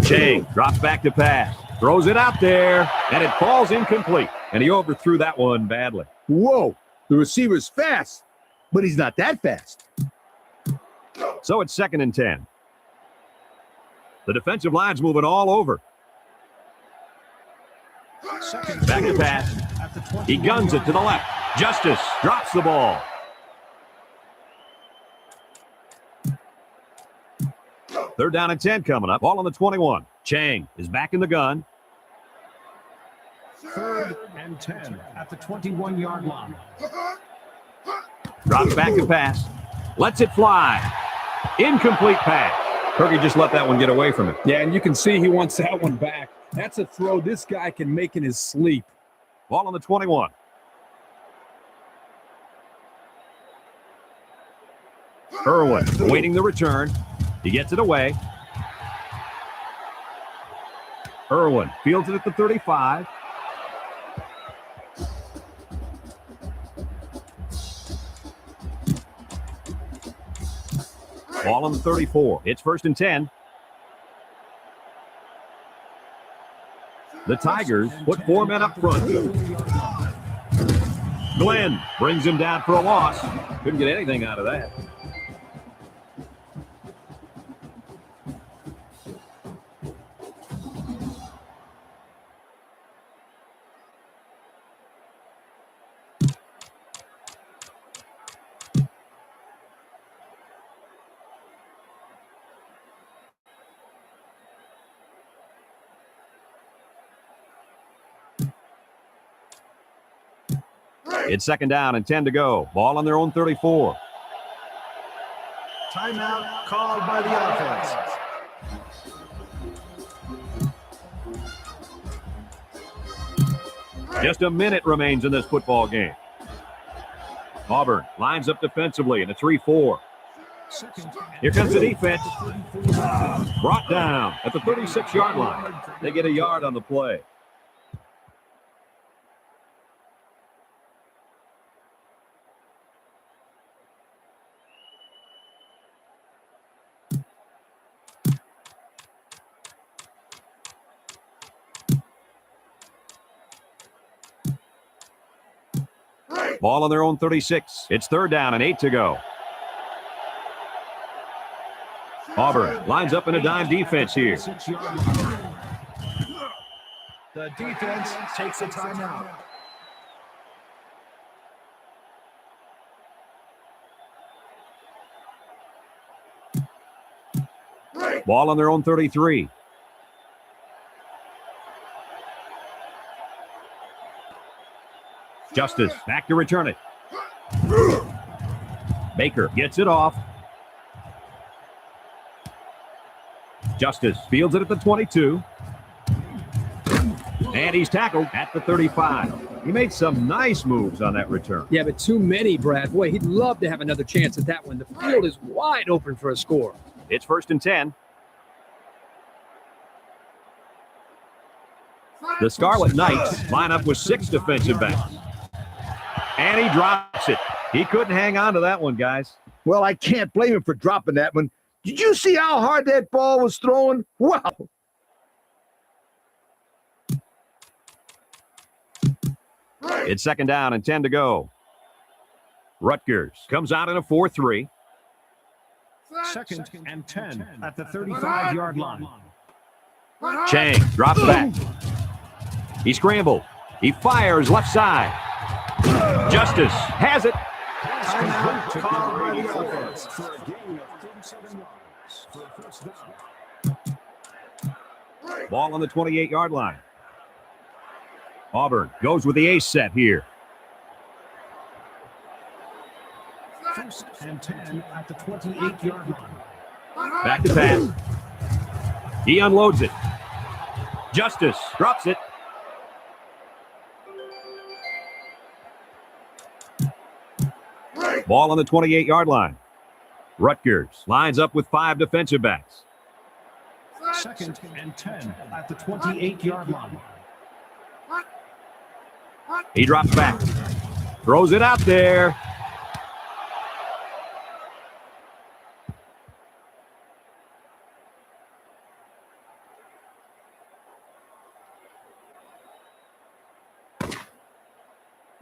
Chang drops back to pass. Throws it out there, and it falls incomplete. And he overthrew that one badly. Whoa, the receiver's fast, but he's not that fast. So it's 2nd and 10. The defensive line's moving all over. Back to pass. He guns it to the left. Justice drops the ball. Third down and 10 coming up. Ball on the 21. Chang is back in the gun. 3rd and 10 at the 21-yard line. Drops back to pass. Lets it fly. Incomplete pass. Kirky just let that one get away from him. Yeah, and you can see he wants that one back. That's a throw this guy can make in his sleep. Ball on the 21. Irwin awaiting the return. He gets it away. Irwin fields it at the 35. Ball on the 34. It's 1st and 10. The Tigers put 4 men up front. Glenn brings him down for a loss. Couldn't get anything out of that. It's 2nd down and 10 to go. Ball on their own 34. Timeout called by the offense. Just a minute remains in this football game. Auburn lines up defensively in a 3-4. Here comes the defense. Brought down at the 36-yard line. They get a yard on the play. Ball on their own 36. It's 3rd down and 8 to go. Auburn lines up in a dime defense here. The defense takes a timeout. Ball on their own 33. Justice back to return it. Baker gets it off. Justice fields it at the 22. And he's tackled at the 35. He made some nice moves on that return. Yeah, but too many, Brad. Boy, he'd love to have another chance at that one. The field is wide open for a score. It's 1st and 10. The Scarlet Knights line up with 6 defensive backs. And he drops it. He couldn't hang on to that one, guys. Well, I can't blame him for dropping that one. Did you see how hard that ball was thrown? Wow. It's 2nd down and 10 to go. Rutgers comes out in a 4-3. 2nd and 10 at the 35-yard line. Chang drops back. He scrambled. He fires left side. Justice has it. Timeout called by the offense for a gain of 37 yards for a first down. Ball on the 28-yard line. Auburn goes with the ace set here. First and 10 at the 28-yard line. Back to pass. He unloads it. Justice drops it. Ball on the 28-yard line. Rutgers lines up with 5 defensive backs. Second and 10 at the 28-yard line. He drops back. Throws it out there.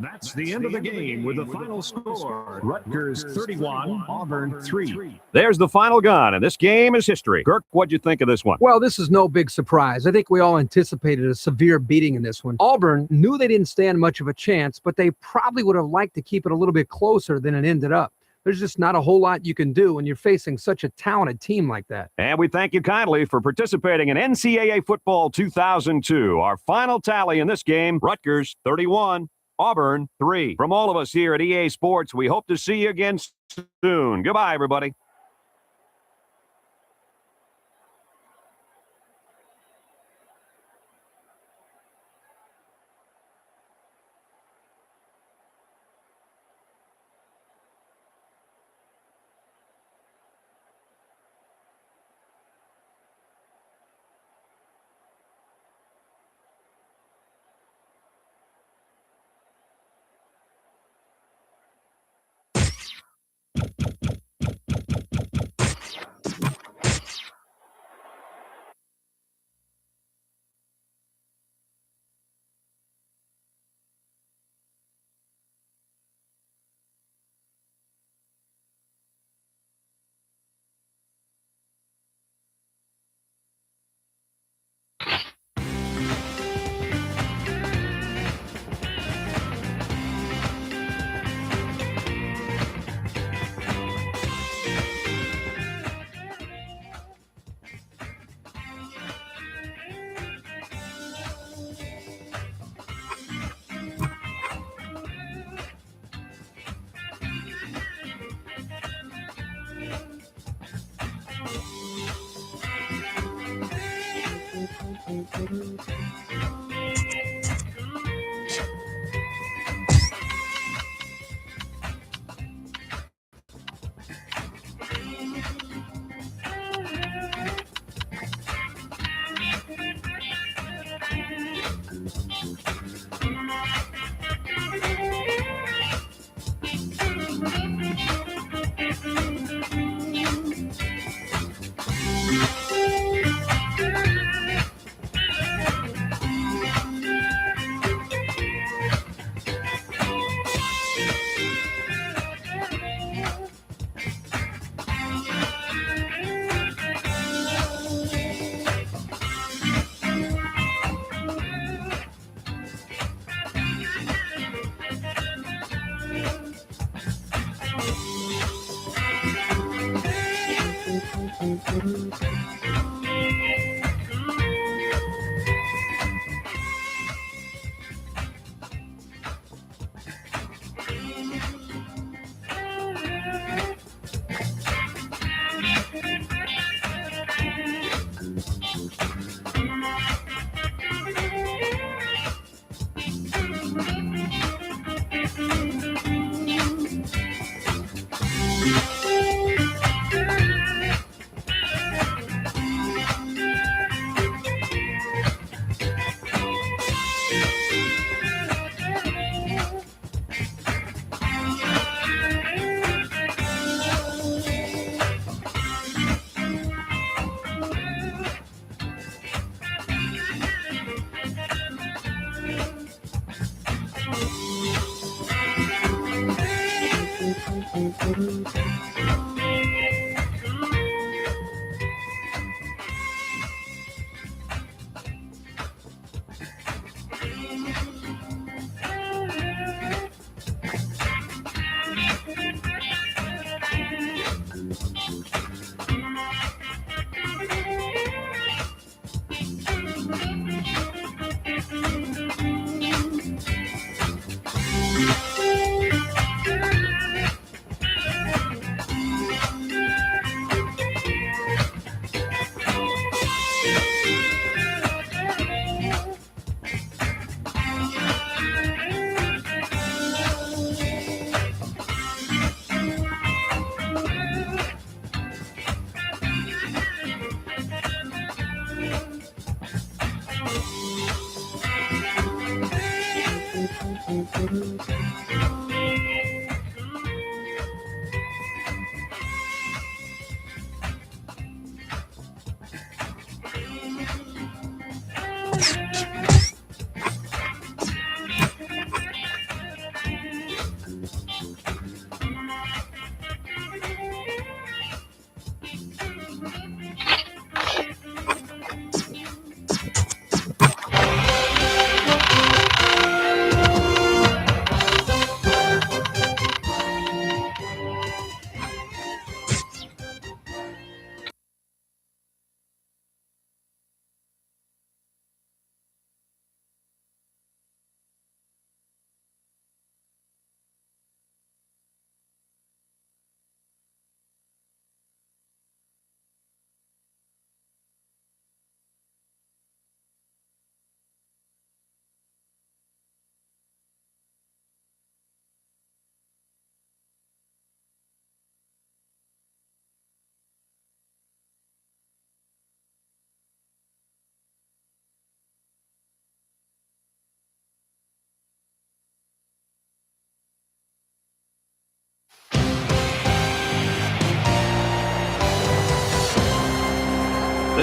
That's the end of the game with the final score. Rutgers 31, Auburn 3. There's the final gun, and this game is history. Kirk, what'd you think of this one? Well, this is no big surprise. I think we all anticipated a severe beating in this one. Auburn knew they didn't stand much of a chance, but they probably would have liked to keep it a little bit closer than it ended up. There's just not a whole lot you can do when you're facing such a talented team like that. And we thank you kindly for participating in NCAA Football 2002. Our final tally in this game, Rutgers 31, Auburn 3. From all of us here at EA Sports, we hope to see you again soon. Goodbye, everybody.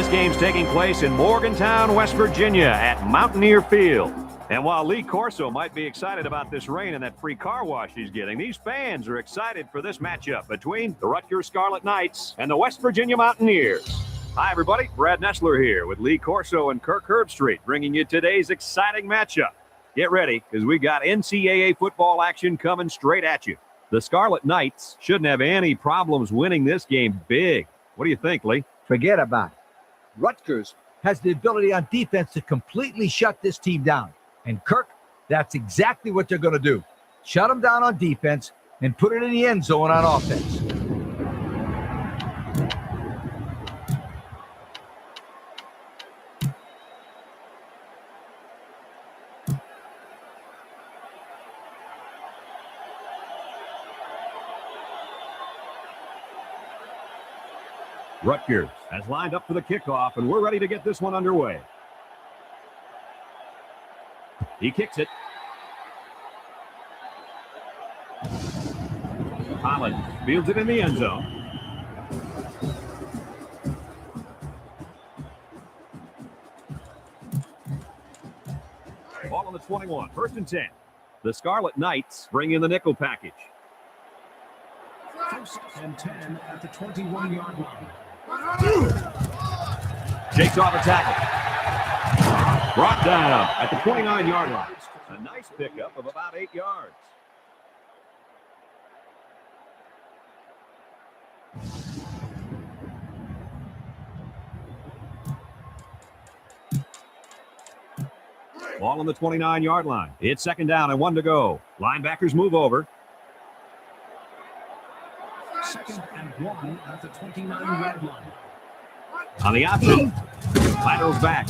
This game's taking place in Morgantown, West Virginia at Mountaineer Field. And while Lee Corso might be excited about this rain and that free car wash he's getting, these fans are excited for this matchup between the Rutgers Scarlet Knights and the West Virginia Mountaineers. Hi, everybody. Brad Nessler here with Lee Corso and Kirk Herbstreit, bringing you today's exciting matchup. Get ready, because we got NCAA football action coming straight at you. The Scarlet Knights shouldn't have any problems winning this game big. What do you think, Lee? Forget about it. Rutgers has the ability on defense to completely shut this team down. And Kirk, that's exactly what they're going to do. Shut them down on defense and put it in the end zone on offense. Rutgers has lined up for the kickoff, and we're ready to get this one underway. He kicks it. Holland fields it in the end zone. Ball on the 21, 1st and 10. The Scarlet Knights bring in the nickel package. 1st and 10 at the 21-yard line. Shakes off a tackle. Brought down at the 29-yard line. A nice pickup of about 8 yards. Ball on the 29-yard line. It's 2nd down and 1 to go. Linebackers move over. 2nd and 1 at the 29-yard line. On the option, laterals back.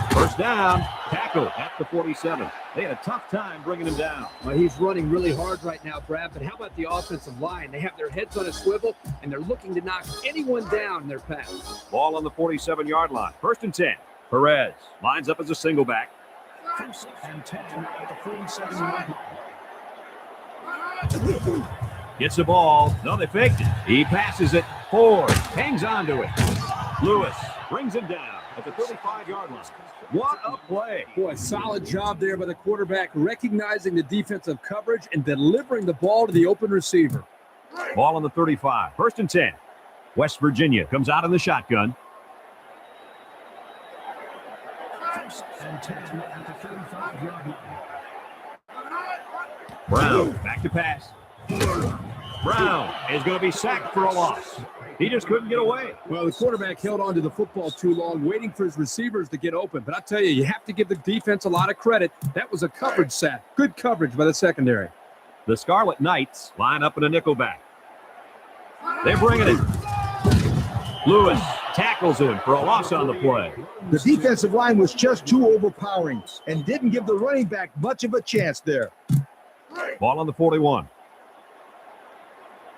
1st down, tackle at the 47. They had a tough time bringing him down. Well, he's running really hard right now, Brad, but how about the offensive line? They have their heads on a swivel, and they're looking to knock anyone down in their path. Ball on the 47-yard line. 1st and 10. Perez lines up as a single back. 1st and 10 at the 47-yard line. Gets the ball. No, they faked it. He passes it. Ford hangs on to it. Lewis brings him down at the 35-yard line. What a play. Boy, solid job there by the quarterback, recognizing the defensive coverage and delivering the ball to the open receiver. Ball on the 35. 1st and 10. West Virginia comes out in the shotgun. 1st and 10 at the 35-yard line. Brown back to pass. Brown is going to be sacked for a loss. He just couldn't get away. Well, the quarterback held on to the football too long, waiting for his receivers to get open. But I tell you, you have to give the defense a lot of credit. That was a coverage sack. Good coverage by the secondary. The Scarlet Knights line up in a nickel back. They're bringing it. Lewis tackles him for a loss on the play. The defensive line was just too overpowering and didn't give the running back much of a chance there. Ball on the 41.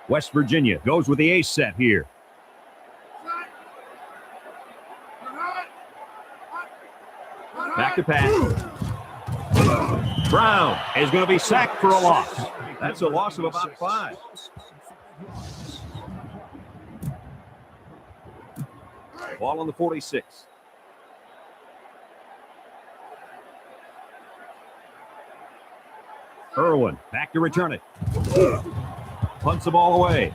West Virginia goes with the ace set here. Back to pass. Brown is going to be sacked for a loss. That's a loss of about 5. Ball on the 46. Irwin back to return it. Punts the ball away.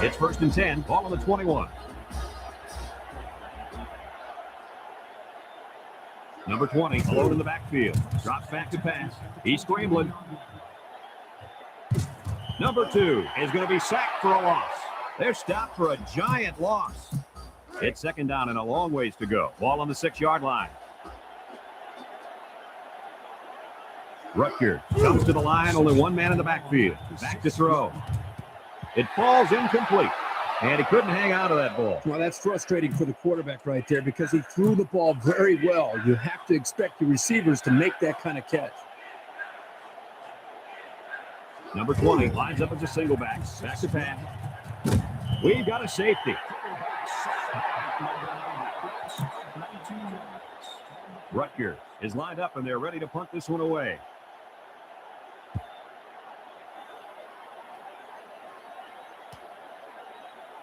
It's 1st and 10. Ball on the 21. Number 20, alone in the backfield. Drops back to pass. He's scrambling. Number 2 is going to be sacked for a loss. They're stopped for a giant loss. It's 2nd down and a long ways to go. Ball on the 6-yard line. Rutgers comes to the line. Only one man in the backfield. Back to throw. It falls incomplete. And he couldn't hang on to that ball. Well, that's frustrating for the quarterback right there because he threw the ball very well. You have to expect the receivers to make that kind of catch. Number 20 lines up as a single back. Back to pass. We've got a safety. Rutgers is lined up, and they're ready to punt this one away.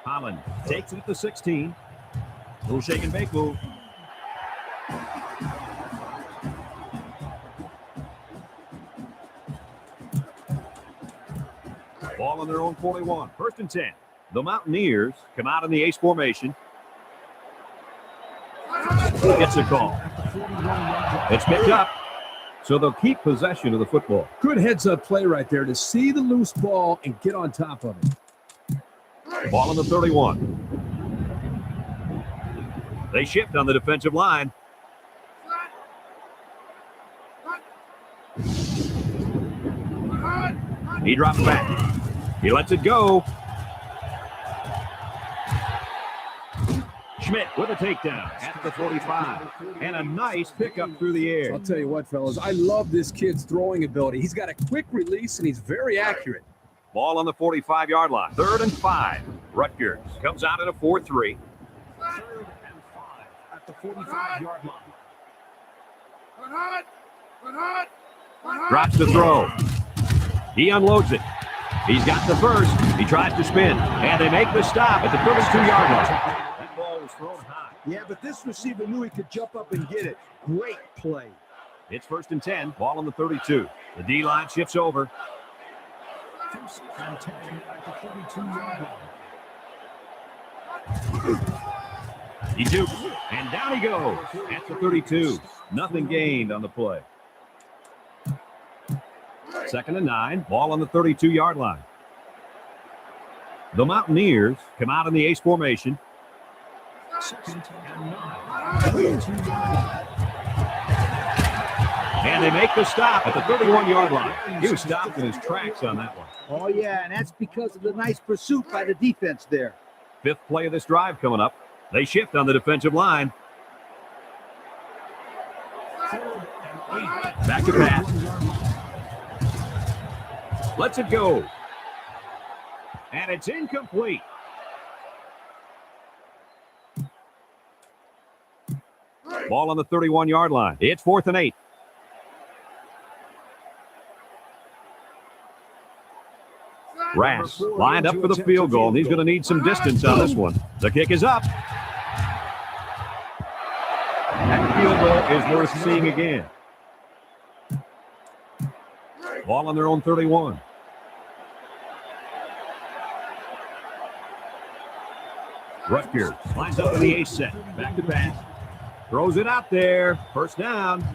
Holland takes it at the 16. Little shake and bake move. Ball on their own 41. 1st and 10. The Mountaineers come out in the ace formation. Gets a call. It's picked up. So they'll keep possession of the football. Good heads-up play right there to see the loose ball and get on top of it. Ball on the 31. They shift on the defensive line. He drops back. He lets it go. Schmidt with a takedown at the 45. And a nice pickup through the air. I'll tell you what, fellas, I love this kid's throwing ability. He's got a quick release, and he's very accurate. Ball on the 45-yard line. 3rd and 5. Rutgers comes out at a 4-3. 3rd and 5 at the 45-yard line. Drops the throw. He unloads it. He's got the first. He tries to spin. And they make the stop at the 32-yard line. That ball was thrown high. Yeah, but this receiver knew he could jump up and get it. Great play. It's 1st and 10. Ball on the 32. The D-line shifts over. 1st and 10 at the 32-yard line. He jukes. And down he goes at the 32. Nothing gained on the play. 2nd and 9. Ball on the 32-yard line. The Mountaineers come out in the ace formation. 2nd and 9. 32-yard line. And they make the stop at the 31-yard line. He was stopped in his tracks on that one. Oh, yeah, and that's because of the nice pursuit by the defense there. 5th play of this drive coming up. They shift on the defensive line. 3rd and 8. Back to pass. Lets it go. And it's incomplete. Ball on the 31-yard line. It's 4th and 8. Rass lined up for the field goal, and he's going to need some distance on this one. The kick is up. That field goal is worth seeing again. Ball on their own 31. Rutgers lines up in the ace set. Back to pass. Throws it out there. 1st down.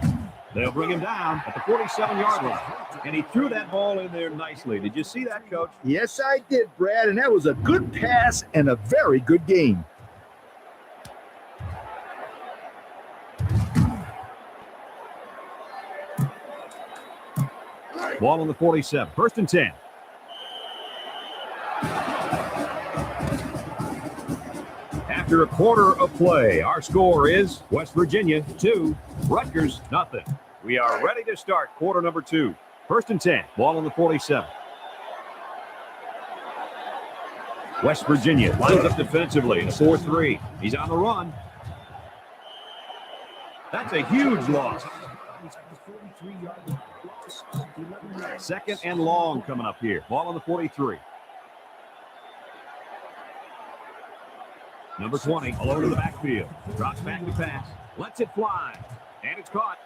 They'll bring him down at the 47-yard line. And he threw that ball in there nicely. Did you see that, Coach? Yes, I did, Brad, and that was a good pass and a very good game. Ball on the 47. 1st and 10. After a quarter of play, our score is West Virginia 2, Rutgers nothing. We are ready to start quarter number 2. 1st and 10. Ball on the 47. West Virginia lines up defensively in a 4-3. He's on the run. That's a huge loss. 2nd and long coming up here. Ball on the 43. Number 20, alone in the backfield. Drops back to pass. Lets it fly. And it's caught.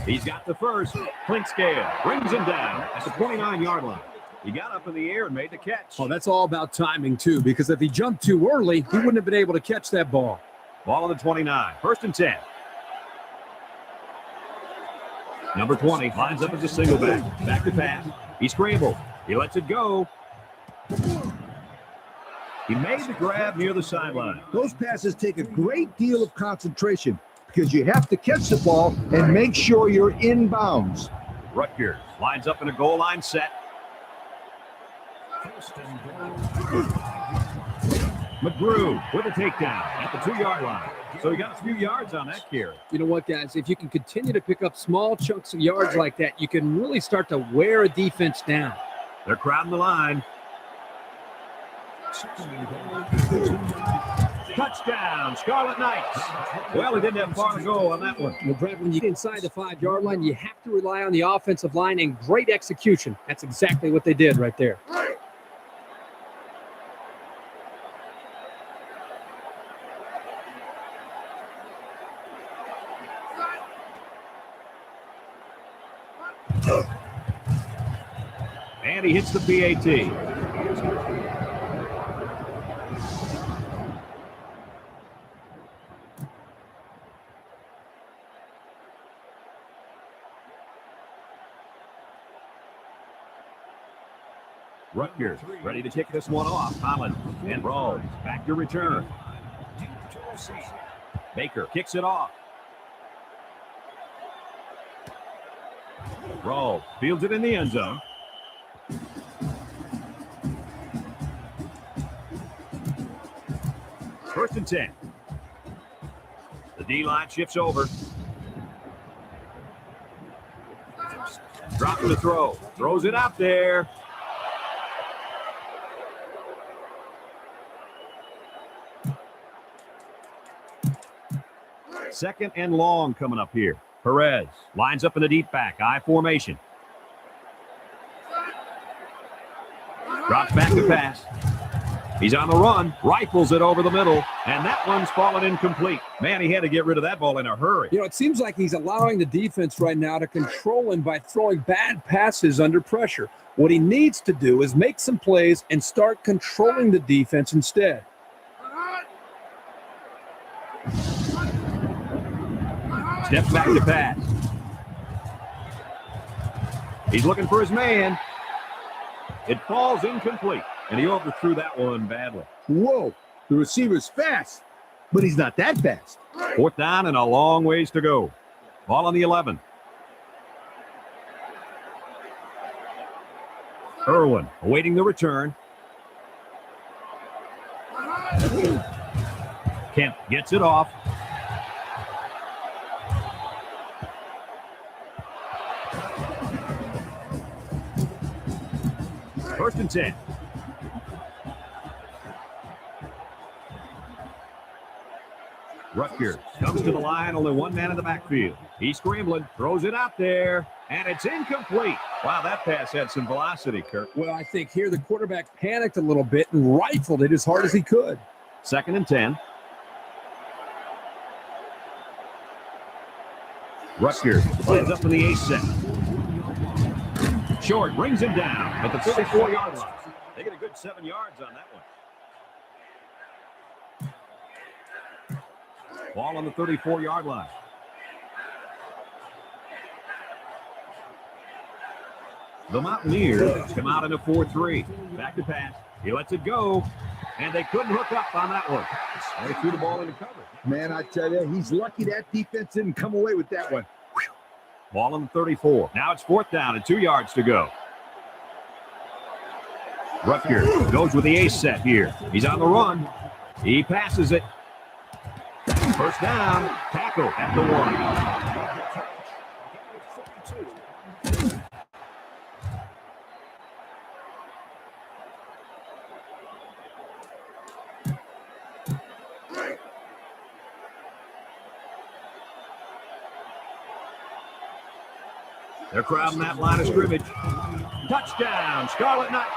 He's got the first. Clinkscale brings him down at the 29-yard line. He got up in the air and made the catch. Oh, that's all about timing, too, because if he jumped too early, he wouldn't have been able to catch that ball. Ball on the 29. 1st and 10. Number 20 lines up as a single back. Back to pass. He scrambled. He lets it go. He made the grab near the sideline. Those passes take a great deal of concentration because you have to catch the ball and make sure you're in bounds. Rutgers lines up in a goal line set. McGrew with a takedown at the 2-yard line. So he got a few yards on that carry. You know what, guys? If you can continue to pick up small chunks of yards like that, you can really start to wear a defense down. They're crowding the line. Touchdown, Touchdown, Scarlet Knights. Well, he didn't have far to go on that one. Well, Brad, when you get inside the 5-yard line, you have to rely on the offensive line and great execution. That's exactly what they did right there. And he hits the PAT. Rutgers ready to kick this one off. Holland and Rawls back to return. Baker kicks it off. Rawls fields it in the end zone. First and 10. The D-line shifts over. Dropping the throw. Throws it out there. Second and long coming up here. Perez lines up in the deep back. I formation. Drops back to pass. He's on the run. Rifles it over the middle. And that one's fallen incomplete. Man, he had to get rid of that ball in a hurry. You know, it seems like he's allowing the defense right now to control him by throwing bad passes under pressure. What he needs to do is make some plays and start controlling the defense instead. Steps back to pass. He's looking for his man. It falls incomplete, and he overthrew that one badly. Whoa, the receiver's fast, but he's not that fast. Fourth down and a long ways to go. Ball on the 11. Irwin awaiting the return. Kemp gets it off. First and 10. Rutgers comes to the line, only one man in the backfield. He's scrambling, throws it out there, and it's incomplete. Wow, that pass had some velocity, Kirk. Well, I think here the quarterback panicked a little bit and rifled it as hard as he could. Second and 10. Rutgers lines up in the A set. Short brings him down at the 34-yard line. They get a good 7 yards on that one. Ball on the 34-yard line. The Mountaineers come out in a 4-3. Back to pass. He lets it go, and they couldn't hook up on that one. They threw the ball into cover. Man, I tell you, he's lucky that defense didn't come away with that one. Ball on the 34. Now it's fourth down and 2 yards to go. Rutgers goes with the ace set here. He's on the run. He passes it. First down. Tackle at the 1. They're crowding that line of scrimmage. Touchdown, Scarlet Knights.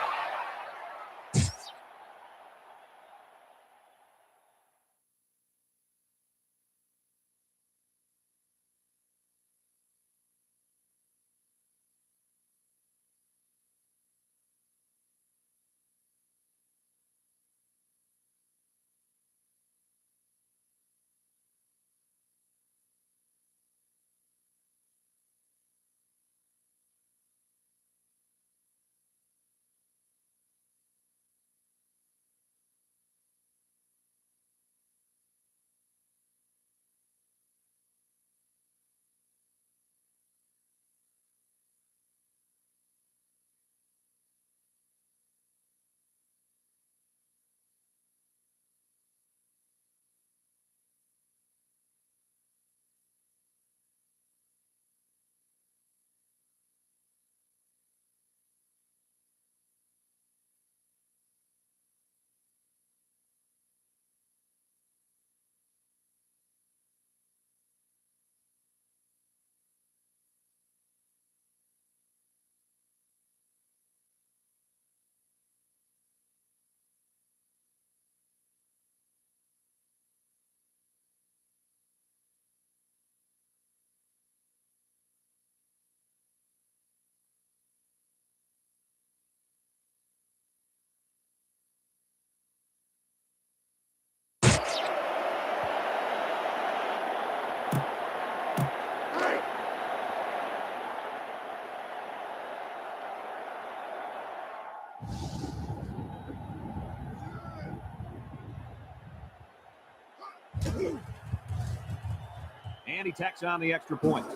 And he tacks on the extra point.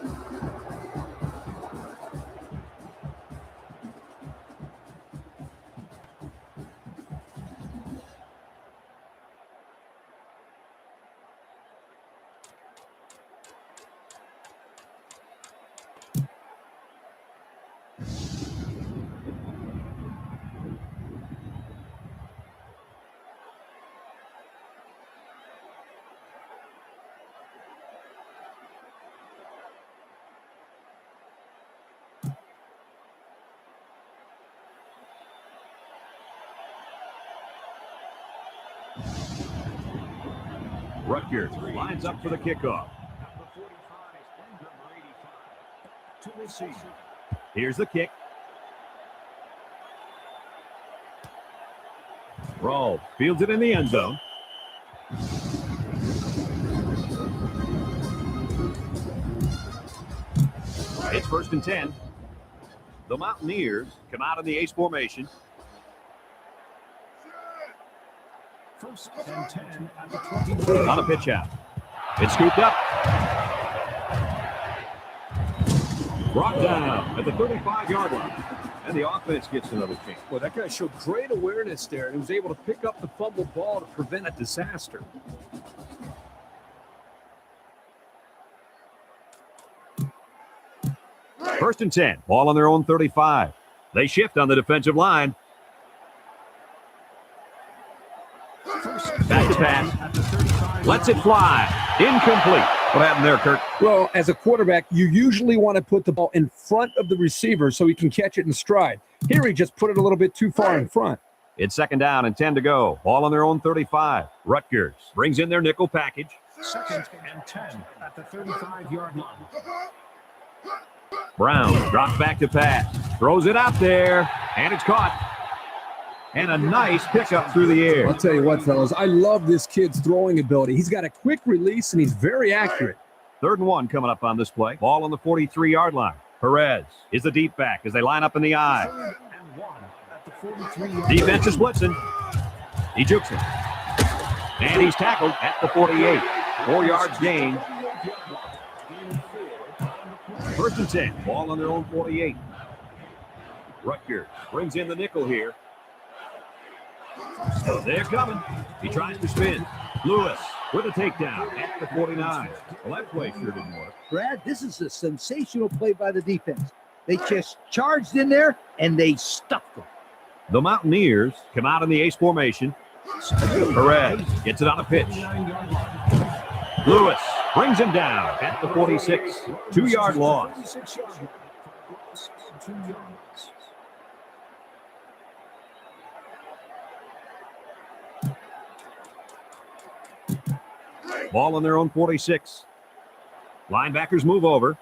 Rutgers lines up for the kickoff. Here's the kick. Roll fields it in the end zone. It's 1st and 10. The Mountaineers come out in the ace formation. 1st and 10 at the 20. On a pitch out. It's scooped up. Brought down at the 35-yard line. And the offense gets another chance. Well, that guy showed great awareness there and was able to pick up the fumble ball to prevent a disaster. First and 10. Ball on their own 35. They shift on the defensive line. Back to pass. Lets it fly. Incomplete. What happened there, Kirk? Well, as a quarterback, you usually want to put the ball in front of the receiver so he can catch it in stride. Here he just put it a little bit too far in front. It's 2nd down and 10 to go. Ball on their own 35. Rutgers brings in their nickel package. 2nd and 10 at the 35-yard line. Brown drops back to pass. Throws it out there. And it's caught. And a nice pickup through the air. I'll tell you what, fellas, I love this kid's throwing ability. He's got a quick release, and he's very accurate. 3rd and 1 coming up on this play. Ball on the 43-yard line. Perez is the deep back as they line up in the eye. 3rd and 1 at the 43-yard Defense is blitzing. He jukes him. And he's tackled at the 48. 4 yards gain. 1st and 10. Ball on their own 48. Rutgers brings in the nickel here. They're coming. He tries to spin. Lewis with a takedown at the 49. Well, that play sure didn't work. Brad, this is a sensational play by the defense. They just charged in there, and they stuffed them. The Mountaineers come out in the ace formation. Perez gets it on a pitch. Lewis brings him down at the 46. 2-yard loss. Ball on their own 46. Linebackers move over.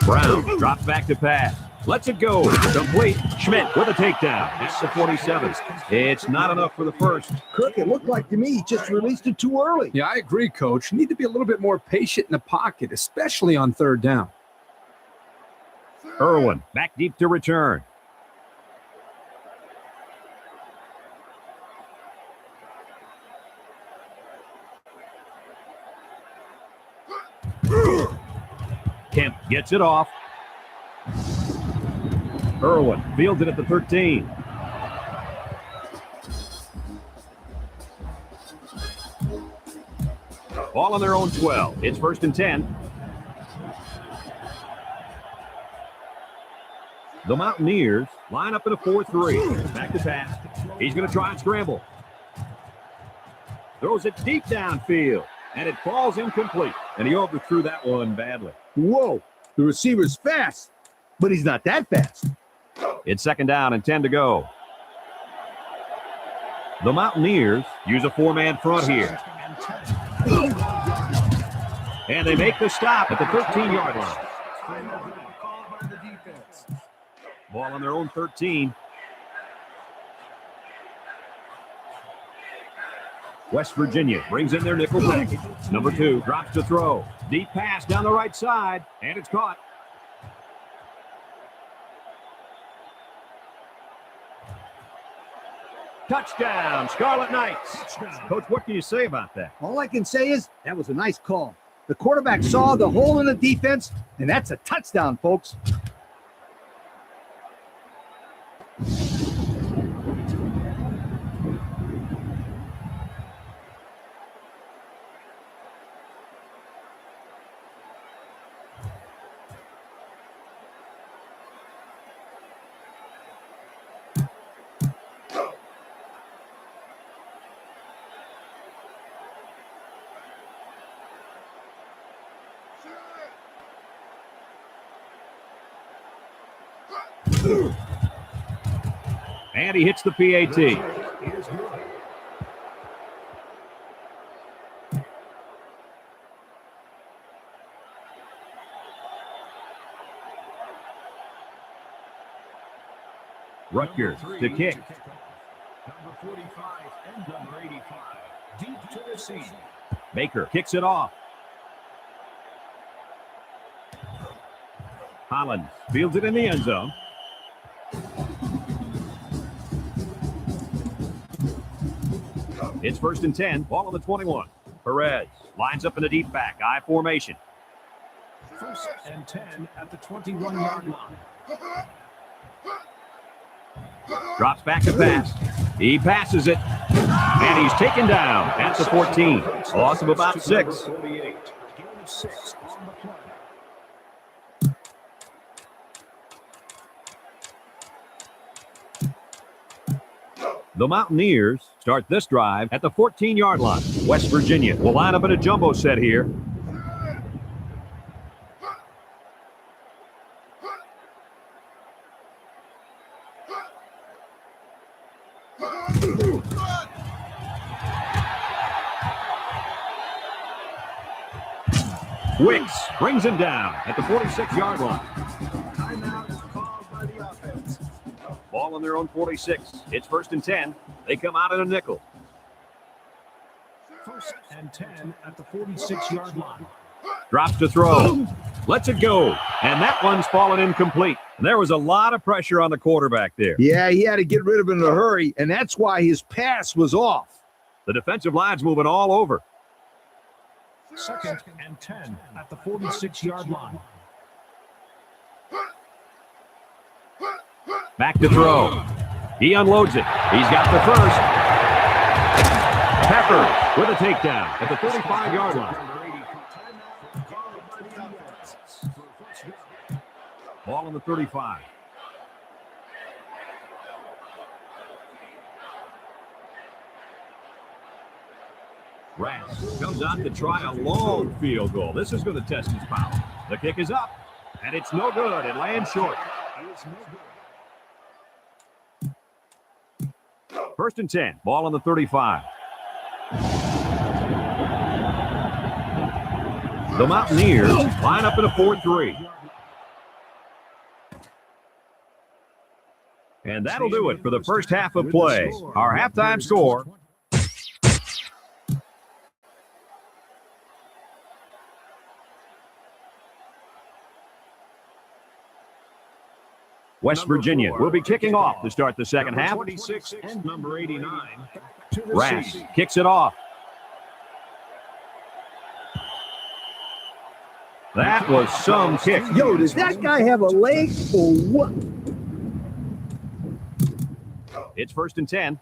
Brown drops back to pass. Lets it go. Complete. Schmidt with a takedown. That's the 47. It's not enough for the first. Kirk, it looked like to me he just released it too early. Yeah, I agree, Coach. You need to be a little bit more patient in the pocket, especially on 3rd down. Irwin back deep to return. Kemp gets it off. Irwin fields it at the 13. Ball on their own 12. It's 1st and 10. The Mountaineers line up in a 4-3. Back to pass. He's going to try and scramble. Throws it deep downfield. And it falls incomplete. And he overthrew that one badly. Whoa, the receiver's fast, but he's not that fast. It's 2nd down and 10 to go. The Mountaineers use a 4-man front here. And they make the stop at the 13-yard line. Ball on their own 13. West Virginia brings in their nickel package. Number 2 drops to throw. Deep pass down the right side, and it's caught. Touchdown, Scarlet Knights. Coach, what can you say about that? All I can say is that was a nice call. The quarterback saw the hole in the defense, and that's a touchdown, folks. And he hits the PAT. Rutgers to kick. Number 45 and number 85. Deep to receive. Baker kicks it off. Hollins fields it in the end zone. It's 1st and 10, ball on the 21. Perez lines up in the deep back, I formation. 1st and 10 at the 21-yard line. Drops back to pass. He passes it, and he's taken down at the 14. Loss of about 6. 48. Gain of 6 on the play. The Mountaineers start this drive at the 14-yard line. West Virginia will line up in a jumbo set here. Wicks brings him down at the 46-yard line. Timeout is called by the offense. Ball on their own 46. It's 1st and 10. They come out in a nickel. 1st and 10 at the 46-yard line. Drops to throw. Lets it go. And that one's fallen incomplete. And there was a lot of pressure on the quarterback there. Yeah, he had to get rid of it in a hurry, and that's why his pass was off. The defensive line's moving all over. 2nd and 10 at the 46-yard line. Back to throw. He unloads it. He's got the first. Pepper with a takedown at the 35-yard line. Ball on the 35. Rass comes out to try a long field goal. This is going to test his power. The kick is up, and it's no good. It lands short. 1st and 10. Ball on the 35. The Mountaineers line up in a 4-3. And that'll do it for the first half of play. Our halftime score. West Virginia will be kicking off to start the second half. 26 and number 89. Rass kicks it off. That was some kick. Yo, does that guy have a leg or what? It's 1st and 10.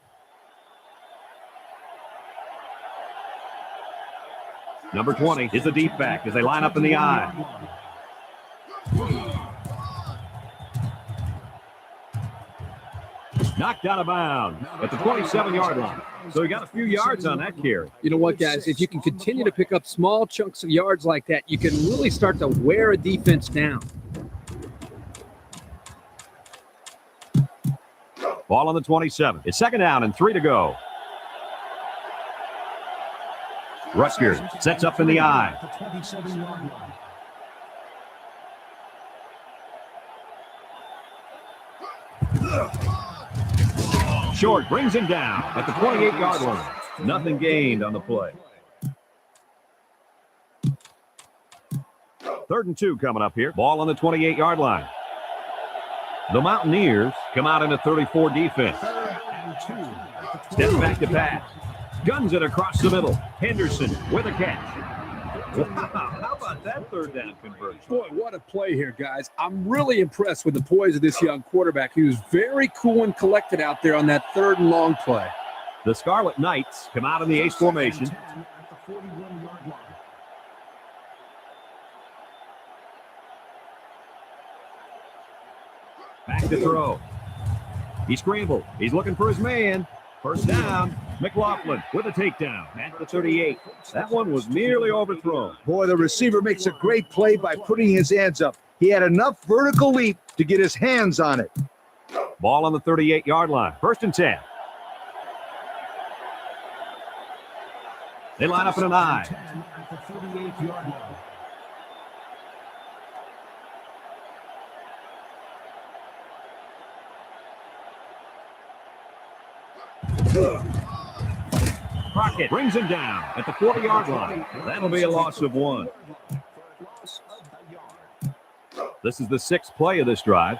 Number 20 is the deep back as they line up in the I. Knocked out of bounds at the 27-yard line. So he got a few yards on that carry. You know what, guys? If you can continue to pick up small chunks of yards like that, you can really start to wear a defense down. Ball on the 27. It's 2nd down and 3 to go. Rutgers sets up in the I. Short brings him down at the 28-yard line. Nothing gained on the play. 3rd and 2 coming up here. Ball on the 28-yard line. The Mountaineers come out in a 34 defense. 3rd and 2 at Steps back to pass. Guns it across the middle. Henderson with a catch. Wow, how about that third down conversion? Boy, what a play here, guys. I'm really impressed with the poise of this young quarterback. He was very cool and collected out there on that 3rd and long play. The Scarlet Knights come out in the ace formation. Back to throw. He scrambled. He's looking for his man. First down. McLaughlin with a takedown at the 38. That one was nearly overthrown. Boy, the receiver makes a great play by putting his hands up. He had enough vertical leap to get his hands on it. Ball on the 38-yard line. 1st and 10. They line up in an I. Crockett brings him down at the 40-yard line. That'll be a loss of 1. This is the 6th play of this drive.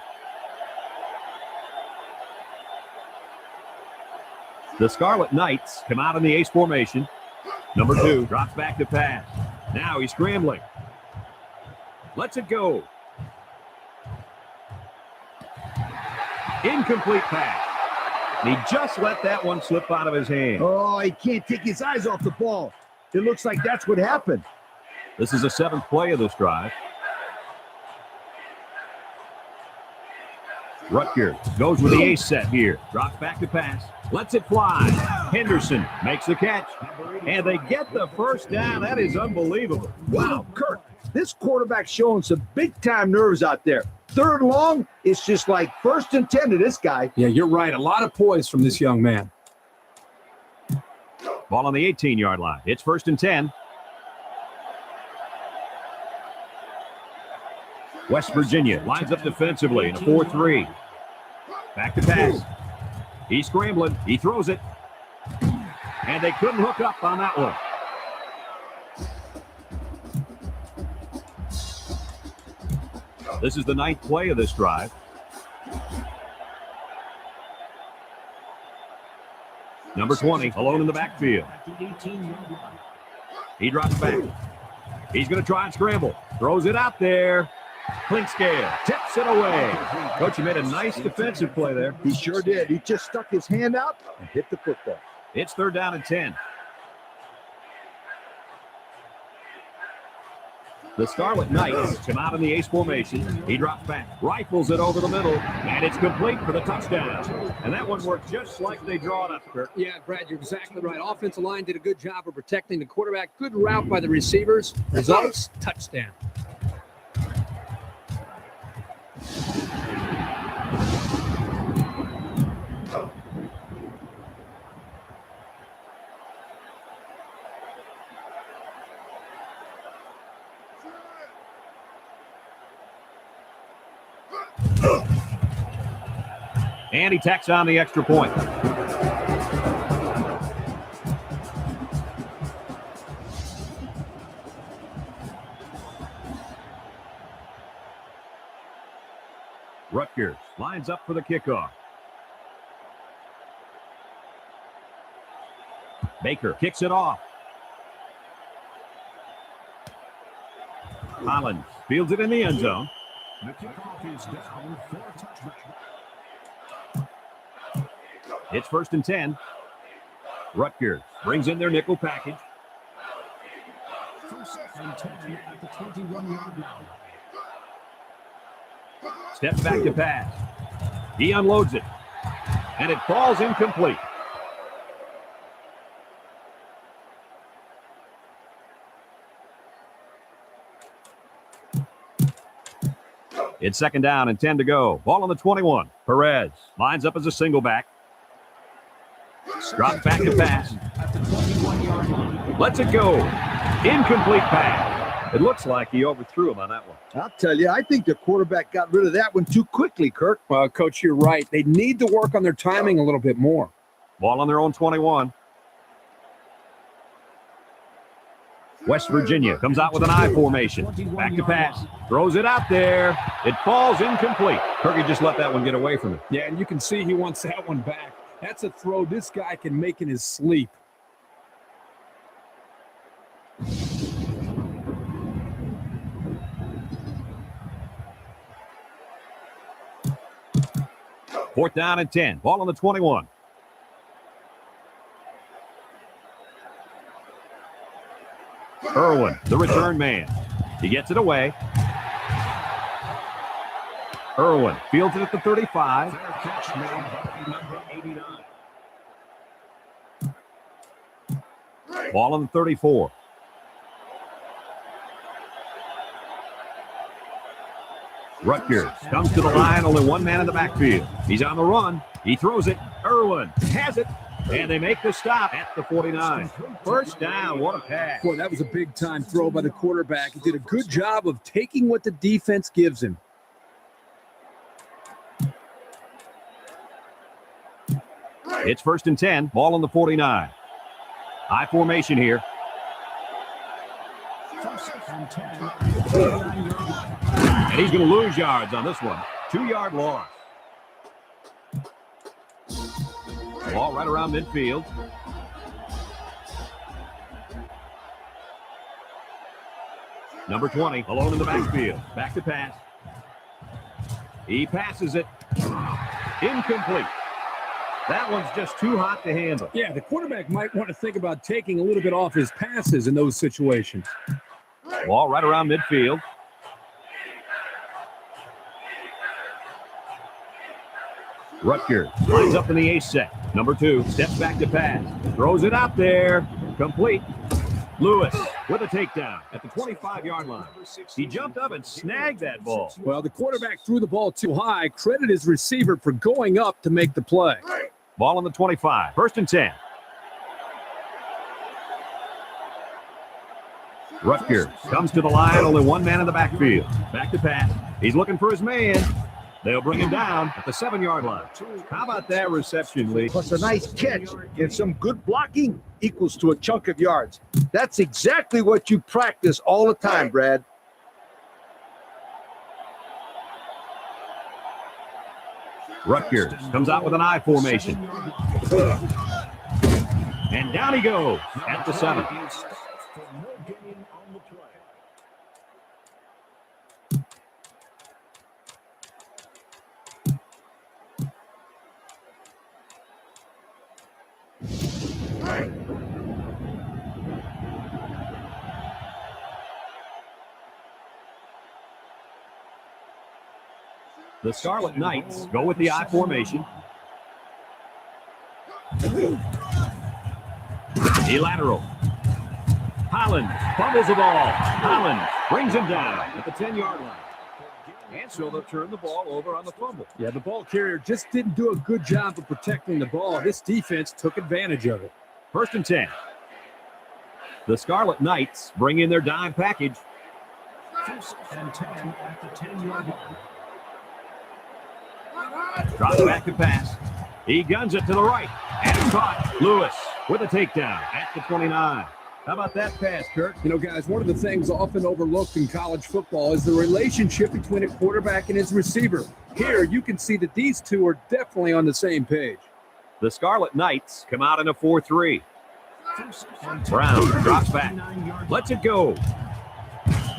The Scarlet Knights come out in the ace formation. Number 2 drops back to pass. Now he's scrambling. Lets it go. Incomplete pass. And he just let that one slip out of his hand. Oh, he can't take his eyes off the ball. It looks like that's what happened. This is the 7th play of this drive. Rutgers goes with the ace set here. Drops back to pass. Lets it fly. Henderson makes the catch. And they get the first down. That is unbelievable. Wow, Kirk, this quarterback's showing some big-time nerves out there. 3rd long, it's just like 1st and 10 to this guy. Yeah, you're right. A lot of poise from this young man. Ball on the 18-yard line. It's 1st and 10. West Virginia lines up defensively in a 4-3. Back to pass. He's scrambling. He throws it. And they couldn't hook up on that one. This is the 9th play of this drive. Number 20, alone in the backfield. He drops back. He's going to try and scramble. Throws it out there. Clinkscale tips it away. Coach, he made a nice defensive play there. He sure did. He just stuck his hand out and hit the football. It's 3rd down and 10. The Scarlet Knights come out in the ace formation. He drops back, rifles it over the middle, and it's complete for the touchdown. And that one worked just like they draw it up, Kirk. Yeah, Brad, you're exactly right. Offensive line did a good job of protecting the quarterback. Good route by the receivers. Results, touchdown. And he tacks on the extra point. Rutgers lines up for the kickoff. Baker kicks it off. Collins fields it in the end zone. The kickoff is down for a touchback. It's 1st and 10. Rutgers brings in their nickel package. 1st and 10 at the 21-yard line. Steps back to pass. He unloads it. And it falls incomplete. It's 2nd down and 10 to go. Ball on the 21. Perez lines up as a single back. Drops back to pass. Lets it go. Incomplete pass. It looks like he overthrew him on that one. I'll tell you, I think the quarterback got rid of that one too quickly, Kirk. Well, Coach, you're right. They need to work on their timing a little bit more. Ball on their own 21. West Virginia comes out with an I formation. Back to pass. Throws it out there. It falls incomplete. Kirky just let that one get away from him. Yeah, and you can see he wants that one back. That's a throw this guy can make in his sleep. Fourth down and 10. Ball on the 21. Irwin, the return man. He gets it away. Irwin fields it at the 35. Catch made by number 89. Ball on the 34. Rutgers comes to the line, only one man in the backfield. He's on the run. He throws it. Irwin has it. And they make the stop at the 49. First down. What a pass. Boy, that was a big-time throw by the quarterback. He did a good job of taking what the defense gives him. It's first and 10. Ball on the 49. High formation here. And he's going to lose yards on this one. 2-yard loss. Ball right around midfield. Number 20, alone in the backfield. Back to pass. He passes it. Incomplete. That one's just too hot to handle. Yeah, the quarterback might want to think about taking a little bit off his passes in those situations. Ball right around midfield. Rutgers lines up in the A set. Number 2 steps back to pass. Throws it out there. Complete. Lewis with a takedown at the 25-yard line. He jumped up and snagged that ball. Well, the quarterback threw the ball too high. Credit his receiver for going up to make the play. Ball on the 25. First and 10. Rutgers comes to the line. Only one man in the backfield. Back to pass. He's looking for his man. They'll bring him down at the 7-yard line. How about that reception, Lee? Plus a nice catch and some good blocking equals to a chunk of yards. That's exactly what you practice all the time, Brad. Rutgers comes out with an I formation. And down he goes at the 7. The Scarlet Knights go with the I formation. A lateral. Holland fumbles the ball. Holland brings him down at the 10-yard line. And so they'll turn the ball over on the fumble. Yeah, the ball carrier just didn't do a good job of protecting the ball. This defense took advantage of it. First and 10. The Scarlet Knights bring in their dime package. First and 10 at the 10-yard line. Drops back to pass. He guns it to the right. And it's caught. Lewis with a takedown at the 29. How about that pass, Kirk? You know, guys, one of the things often overlooked in college football is the relationship between a quarterback and his receiver. Here, you can see that these two are definitely on the same page. The Scarlet Knights come out in a 4-3. Brown drops back. Lets it go.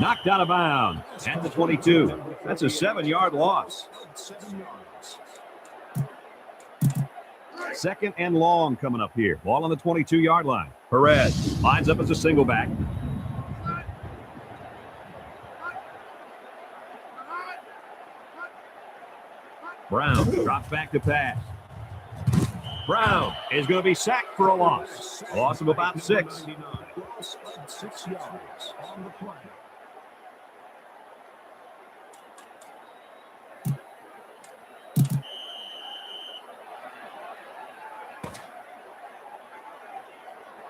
Knocked out of bounds at the 22. That's a 7-yard loss. 7 yards. Second and long coming up here. Ball on the 22-yard line. Perez lines up as a single back. Brown drops back to pass. Brown is going to be sacked for a loss. A loss of about 6. Loss of 6 yards on the play.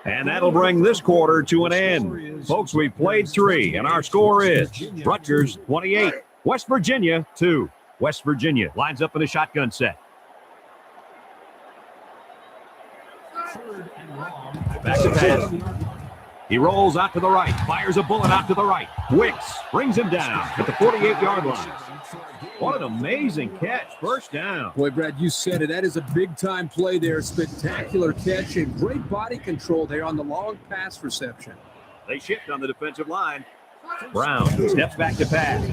And that'll bring this quarter to an end. Folks, we played 3, and our score is Rutgers 28, West Virginia 2. West Virginia lines up in a shotgun set. Back to pass. He rolls out to the right, fires a bullet out to the right. Wicks brings him down at the 48-yard line. What an amazing catch. First down. Boy, Brad, you said it. That is a big-time play there. Spectacular catch and great body control there on the long pass reception. They shift on the defensive line. Brown steps back to pass.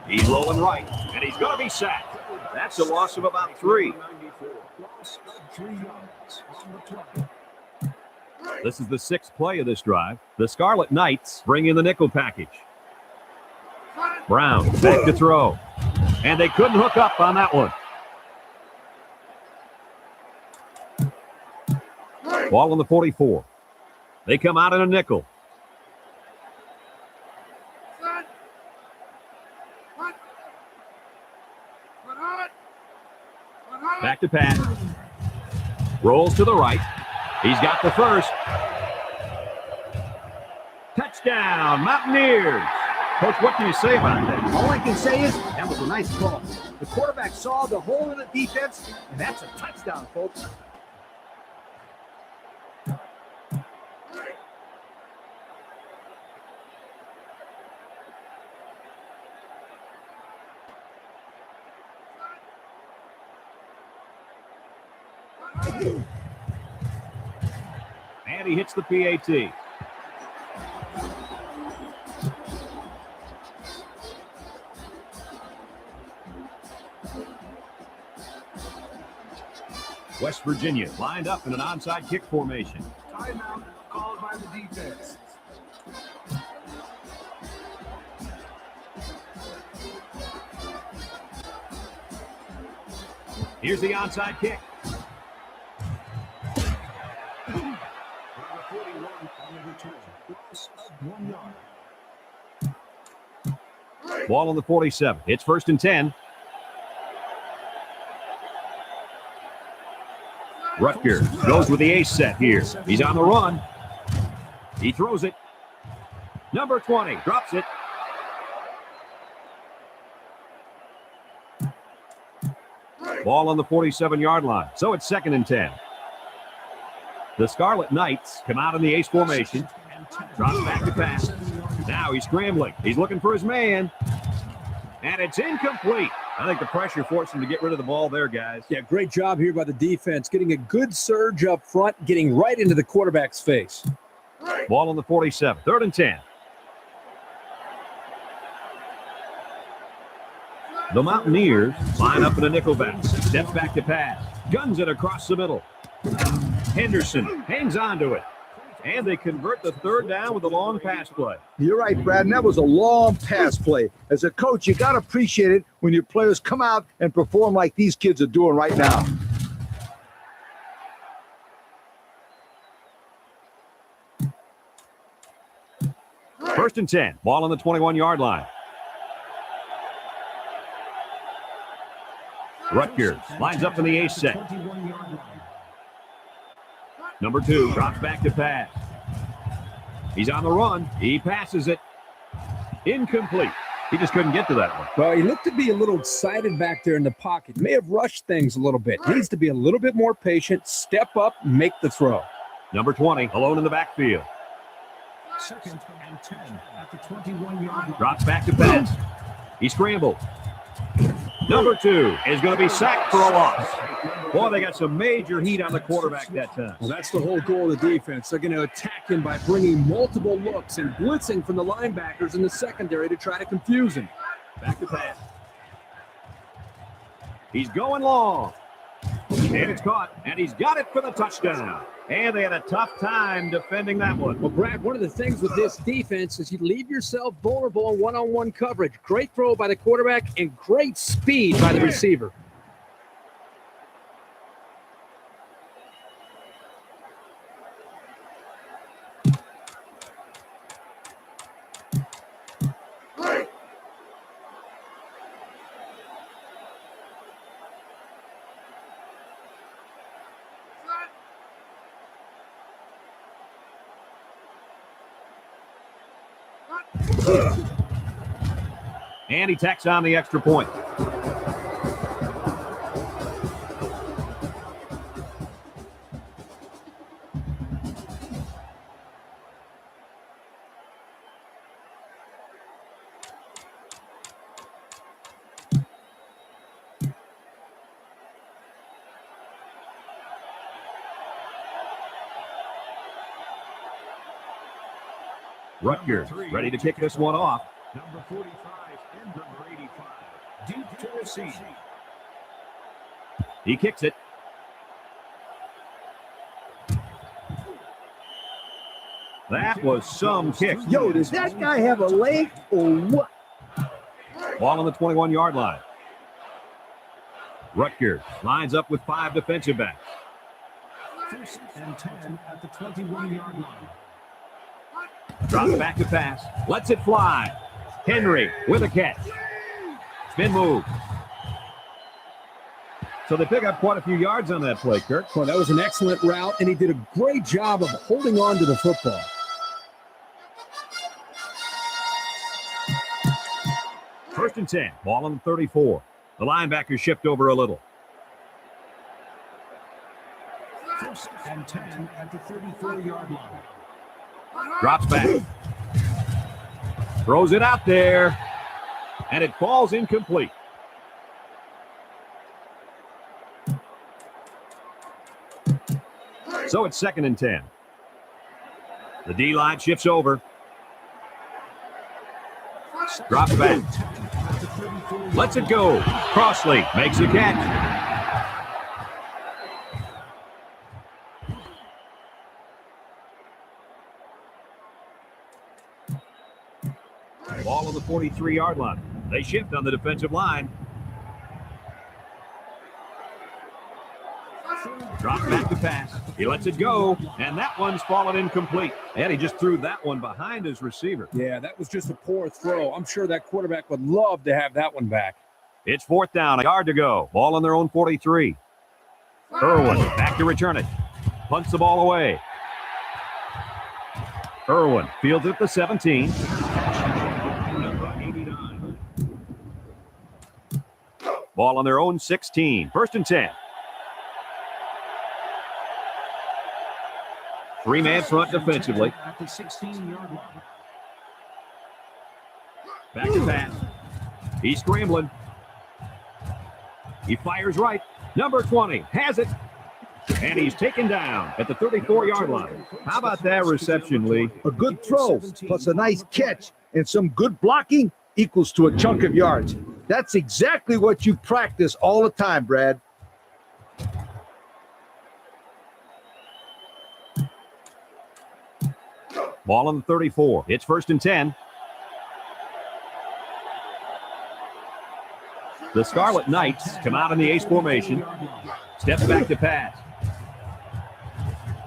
He's rolling right, and he's going to be sacked. That's a loss of about 3. This is the 6th play of this drive. The Scarlet Knights bring in the nickel package. Brown back to throw. And they couldn't hook up on that one. Ball on the 44. They come out in a nickel. Back to pass. Rolls to the right. He's got the first. Touchdown, Mountaineers. Coach, what can you say about that? All I can say is that was a nice call. The quarterback saw the hole in the defense, and that's a touchdown, folks. And he hits the PAT. West Virginia lined up in an onside kick formation. Timeout called by the defense. Here's the onside kick. Ball on the 47. It's 1st and 10. Rutgers goes with the ace set here. He's on the run. He throws it. Number 20 drops it. Ball on the 47-yard line. So it's 2nd and 10. The Scarlet Knights come out in the ace formation. Drops back to pass. Now he's scrambling. He's looking for his man. And it's incomplete. I think the pressure forced him to get rid of the ball there, guys. Yeah, great job here by the defense. Getting a good surge up front, getting right into the quarterback's face. Ball on the 47. 3rd and 10. The Mountaineers line up in a nickel back. Steps back to pass. Guns it across the middle. Henderson hangs on to it. And they convert the 3rd down with a long pass play. You're right, Brad, and that was a long pass play. As a coach, you got to appreciate it when your players come out and perform like these kids are doing right now. First and 10. Ball on the 21-yard line. Rutgers lines up in the ace set. Number 2 drops back to pass. He's on the run. He passes it. Incomplete. He just couldn't get to that one. Well, he looked to be a little excited back there in the pocket. May have rushed things a little bit. Needs to be a little bit more patient. Step up, make the throw. Number 20 alone in the backfield. 2nd and 10 at the 21-yard line. Drops back to pass. He scrambled. Number 2 is going to be sacked for a loss. Boy, they got some major heat on the quarterback that time. Well, that's the whole goal of the defense. They're going to attack him by bringing multiple looks and blitzing from the linebackers in the secondary to try to confuse him. Back to pass. He's going long. And it's caught. And he's got it for the touchdown. And they had a tough time defending that one. Well, Brad, one of the things with this defense is you leave yourself vulnerable in one-on-one coverage. Great throw by the quarterback and great speed by the receiver. And he tacks on the extra point. Rutgers ready to kick this one off. Number 45 and number 85. Deep to receive. He kicks it. That was some kick. Yo, does that guy have a leg or what? Ball on the 21-yard line. Rutgers lines up with 5 defensive backs. 1st and 10 at the 21-yard line. Drops back to pass. Lets it fly. Henry with a catch. Spin move. So they pick up quite a few yards on that play, Kirk. Well, that was an excellent route, and he did a great job of holding on to the football. First and 10. Ball on the 34. The linebackers shift over a little. 1st and 10 at the 34-yard line. Drops back. Throws it out there. And it falls incomplete. So it's 2nd and 10. The D-line shifts over. Drops back. Lets it go. Crossley makes a catch. Ball on the 43-yard line. They shift on the defensive line. Drops back to pass. He lets it go, and that one's fallen incomplete. And he just threw that one behind his receiver. Yeah, that was just a poor throw. I'm sure that quarterback would love to have that one back. It's 4th down, a yard to go. Ball on their own 43. Irwin back to return it. Punts the ball away. Irwin fields it at the 17. Ball on their own 16. 1st and 10. 3-man front defensively. At the 16-yard line. Back to pass. He's scrambling. He fires right. Number 20 has it. And he's taken down at the 34-yard line. How about that reception, Lee? A good throw plus a nice catch and some good blocking equals to a chunk of yards. That's exactly what you practice all the time, Brad. Ball on the 34. It's 1st and 10. The Scarlet Knights come out in the ace formation. Steps back to pass.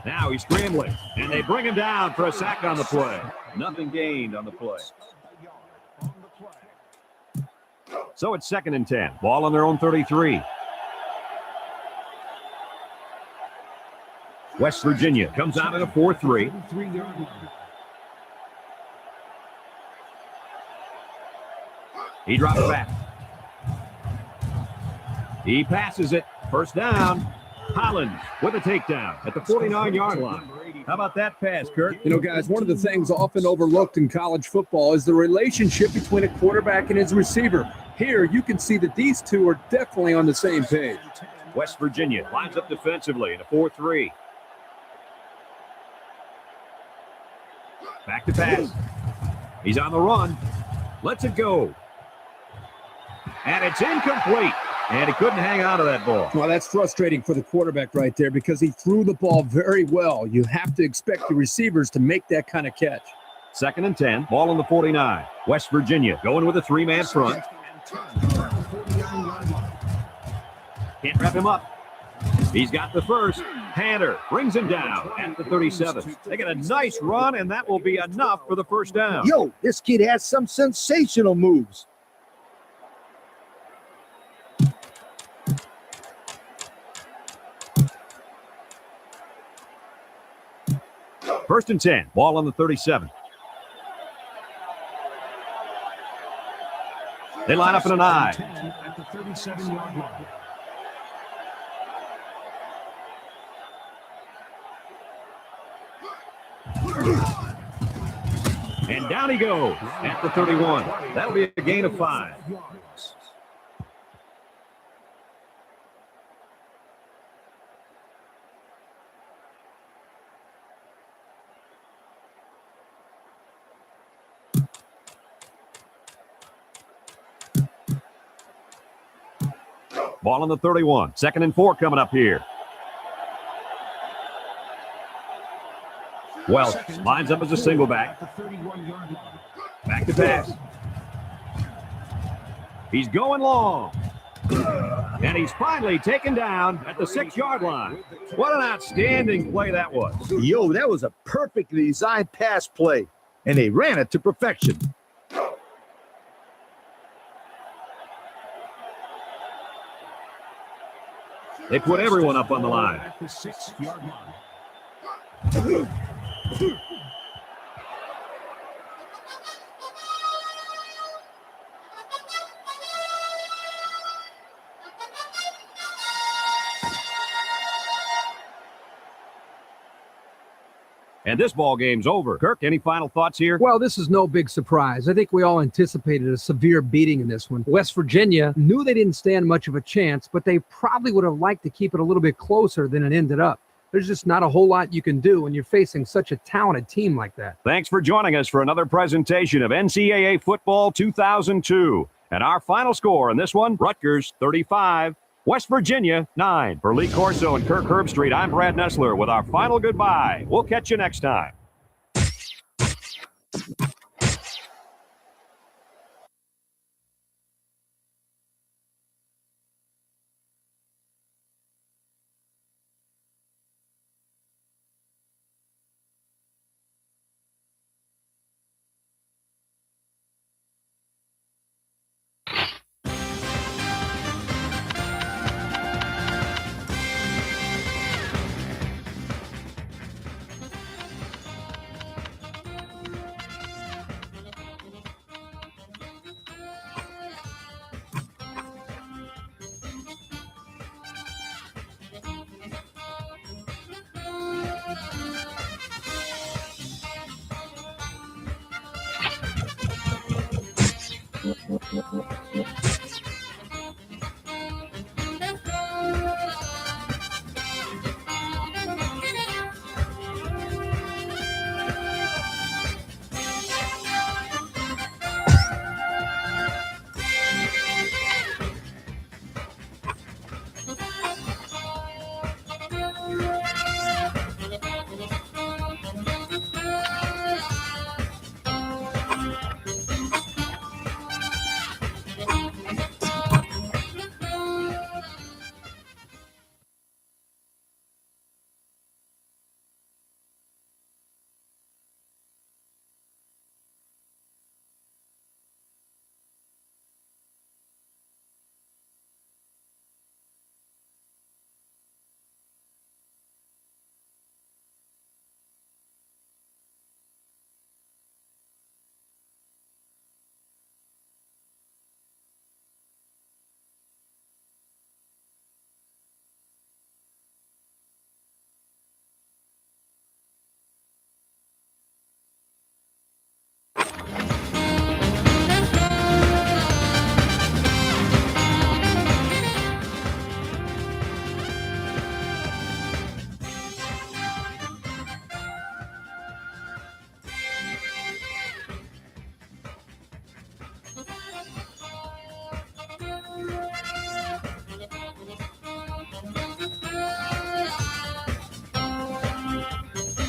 Now he's scrambling, and they bring him down for a sack on the play. Nothing gained on the play. So it's 2nd and 10. Ball on their own 33. West Virginia comes out at a 4-3. He drops back. He passes it. 1st down. Hollins with a takedown at the 49-yard line. How about that pass, Kurt? You know, guys, one of the things often overlooked in college football is the relationship between a quarterback and his receiver. Here, you can see that these two are definitely on the same page. West Virginia lines up defensively in a 4-3. Back to pass. He's on the run. Lets it go. And it's incomplete. And he couldn't hang on to that ball. Well, that's frustrating for the quarterback right there because he threw the ball very well. You have to expect the receivers to make that kind of catch. 2nd and 10. Ball on the 49. West Virginia going with a 3-man front. Can't wrap him up. He's got the first. Hanner brings him down at the 37. They get a nice run, and that will be enough for the 1st down. Yo, this kid has some sensational moves. First and 10. Ball on the 37. They line up in an eye. At the 37-yard line. And down he goes at the 31. That'll be a gain of 5. Ball on the 31. 2nd and 4 coming up here. Welch lines up as a single back. Back to pass. He's going long. And he's finally taken down at the 6-yard line. What an outstanding play that was. Yo, that was a perfectly designed pass play, and they ran it to perfection. They put everyone up on the line. At the 6-yard line. And this ball game's over. Kirk, any final thoughts here? Well, this is no big surprise. I think we all anticipated a severe beating in this one. West Virginia knew they didn't stand much of a chance, but they probably would have liked to keep it a little bit closer than it ended up. There's just not a whole lot you can do when you're facing such a talented team like that. Thanks for joining us for another presentation of NCAA Football 2002. And our final score in this one, Rutgers 35, West Virginia 9. For Lee Corso and Kirk Herbstreit, I'm Brad Nessler with our final goodbye. We'll catch you next time.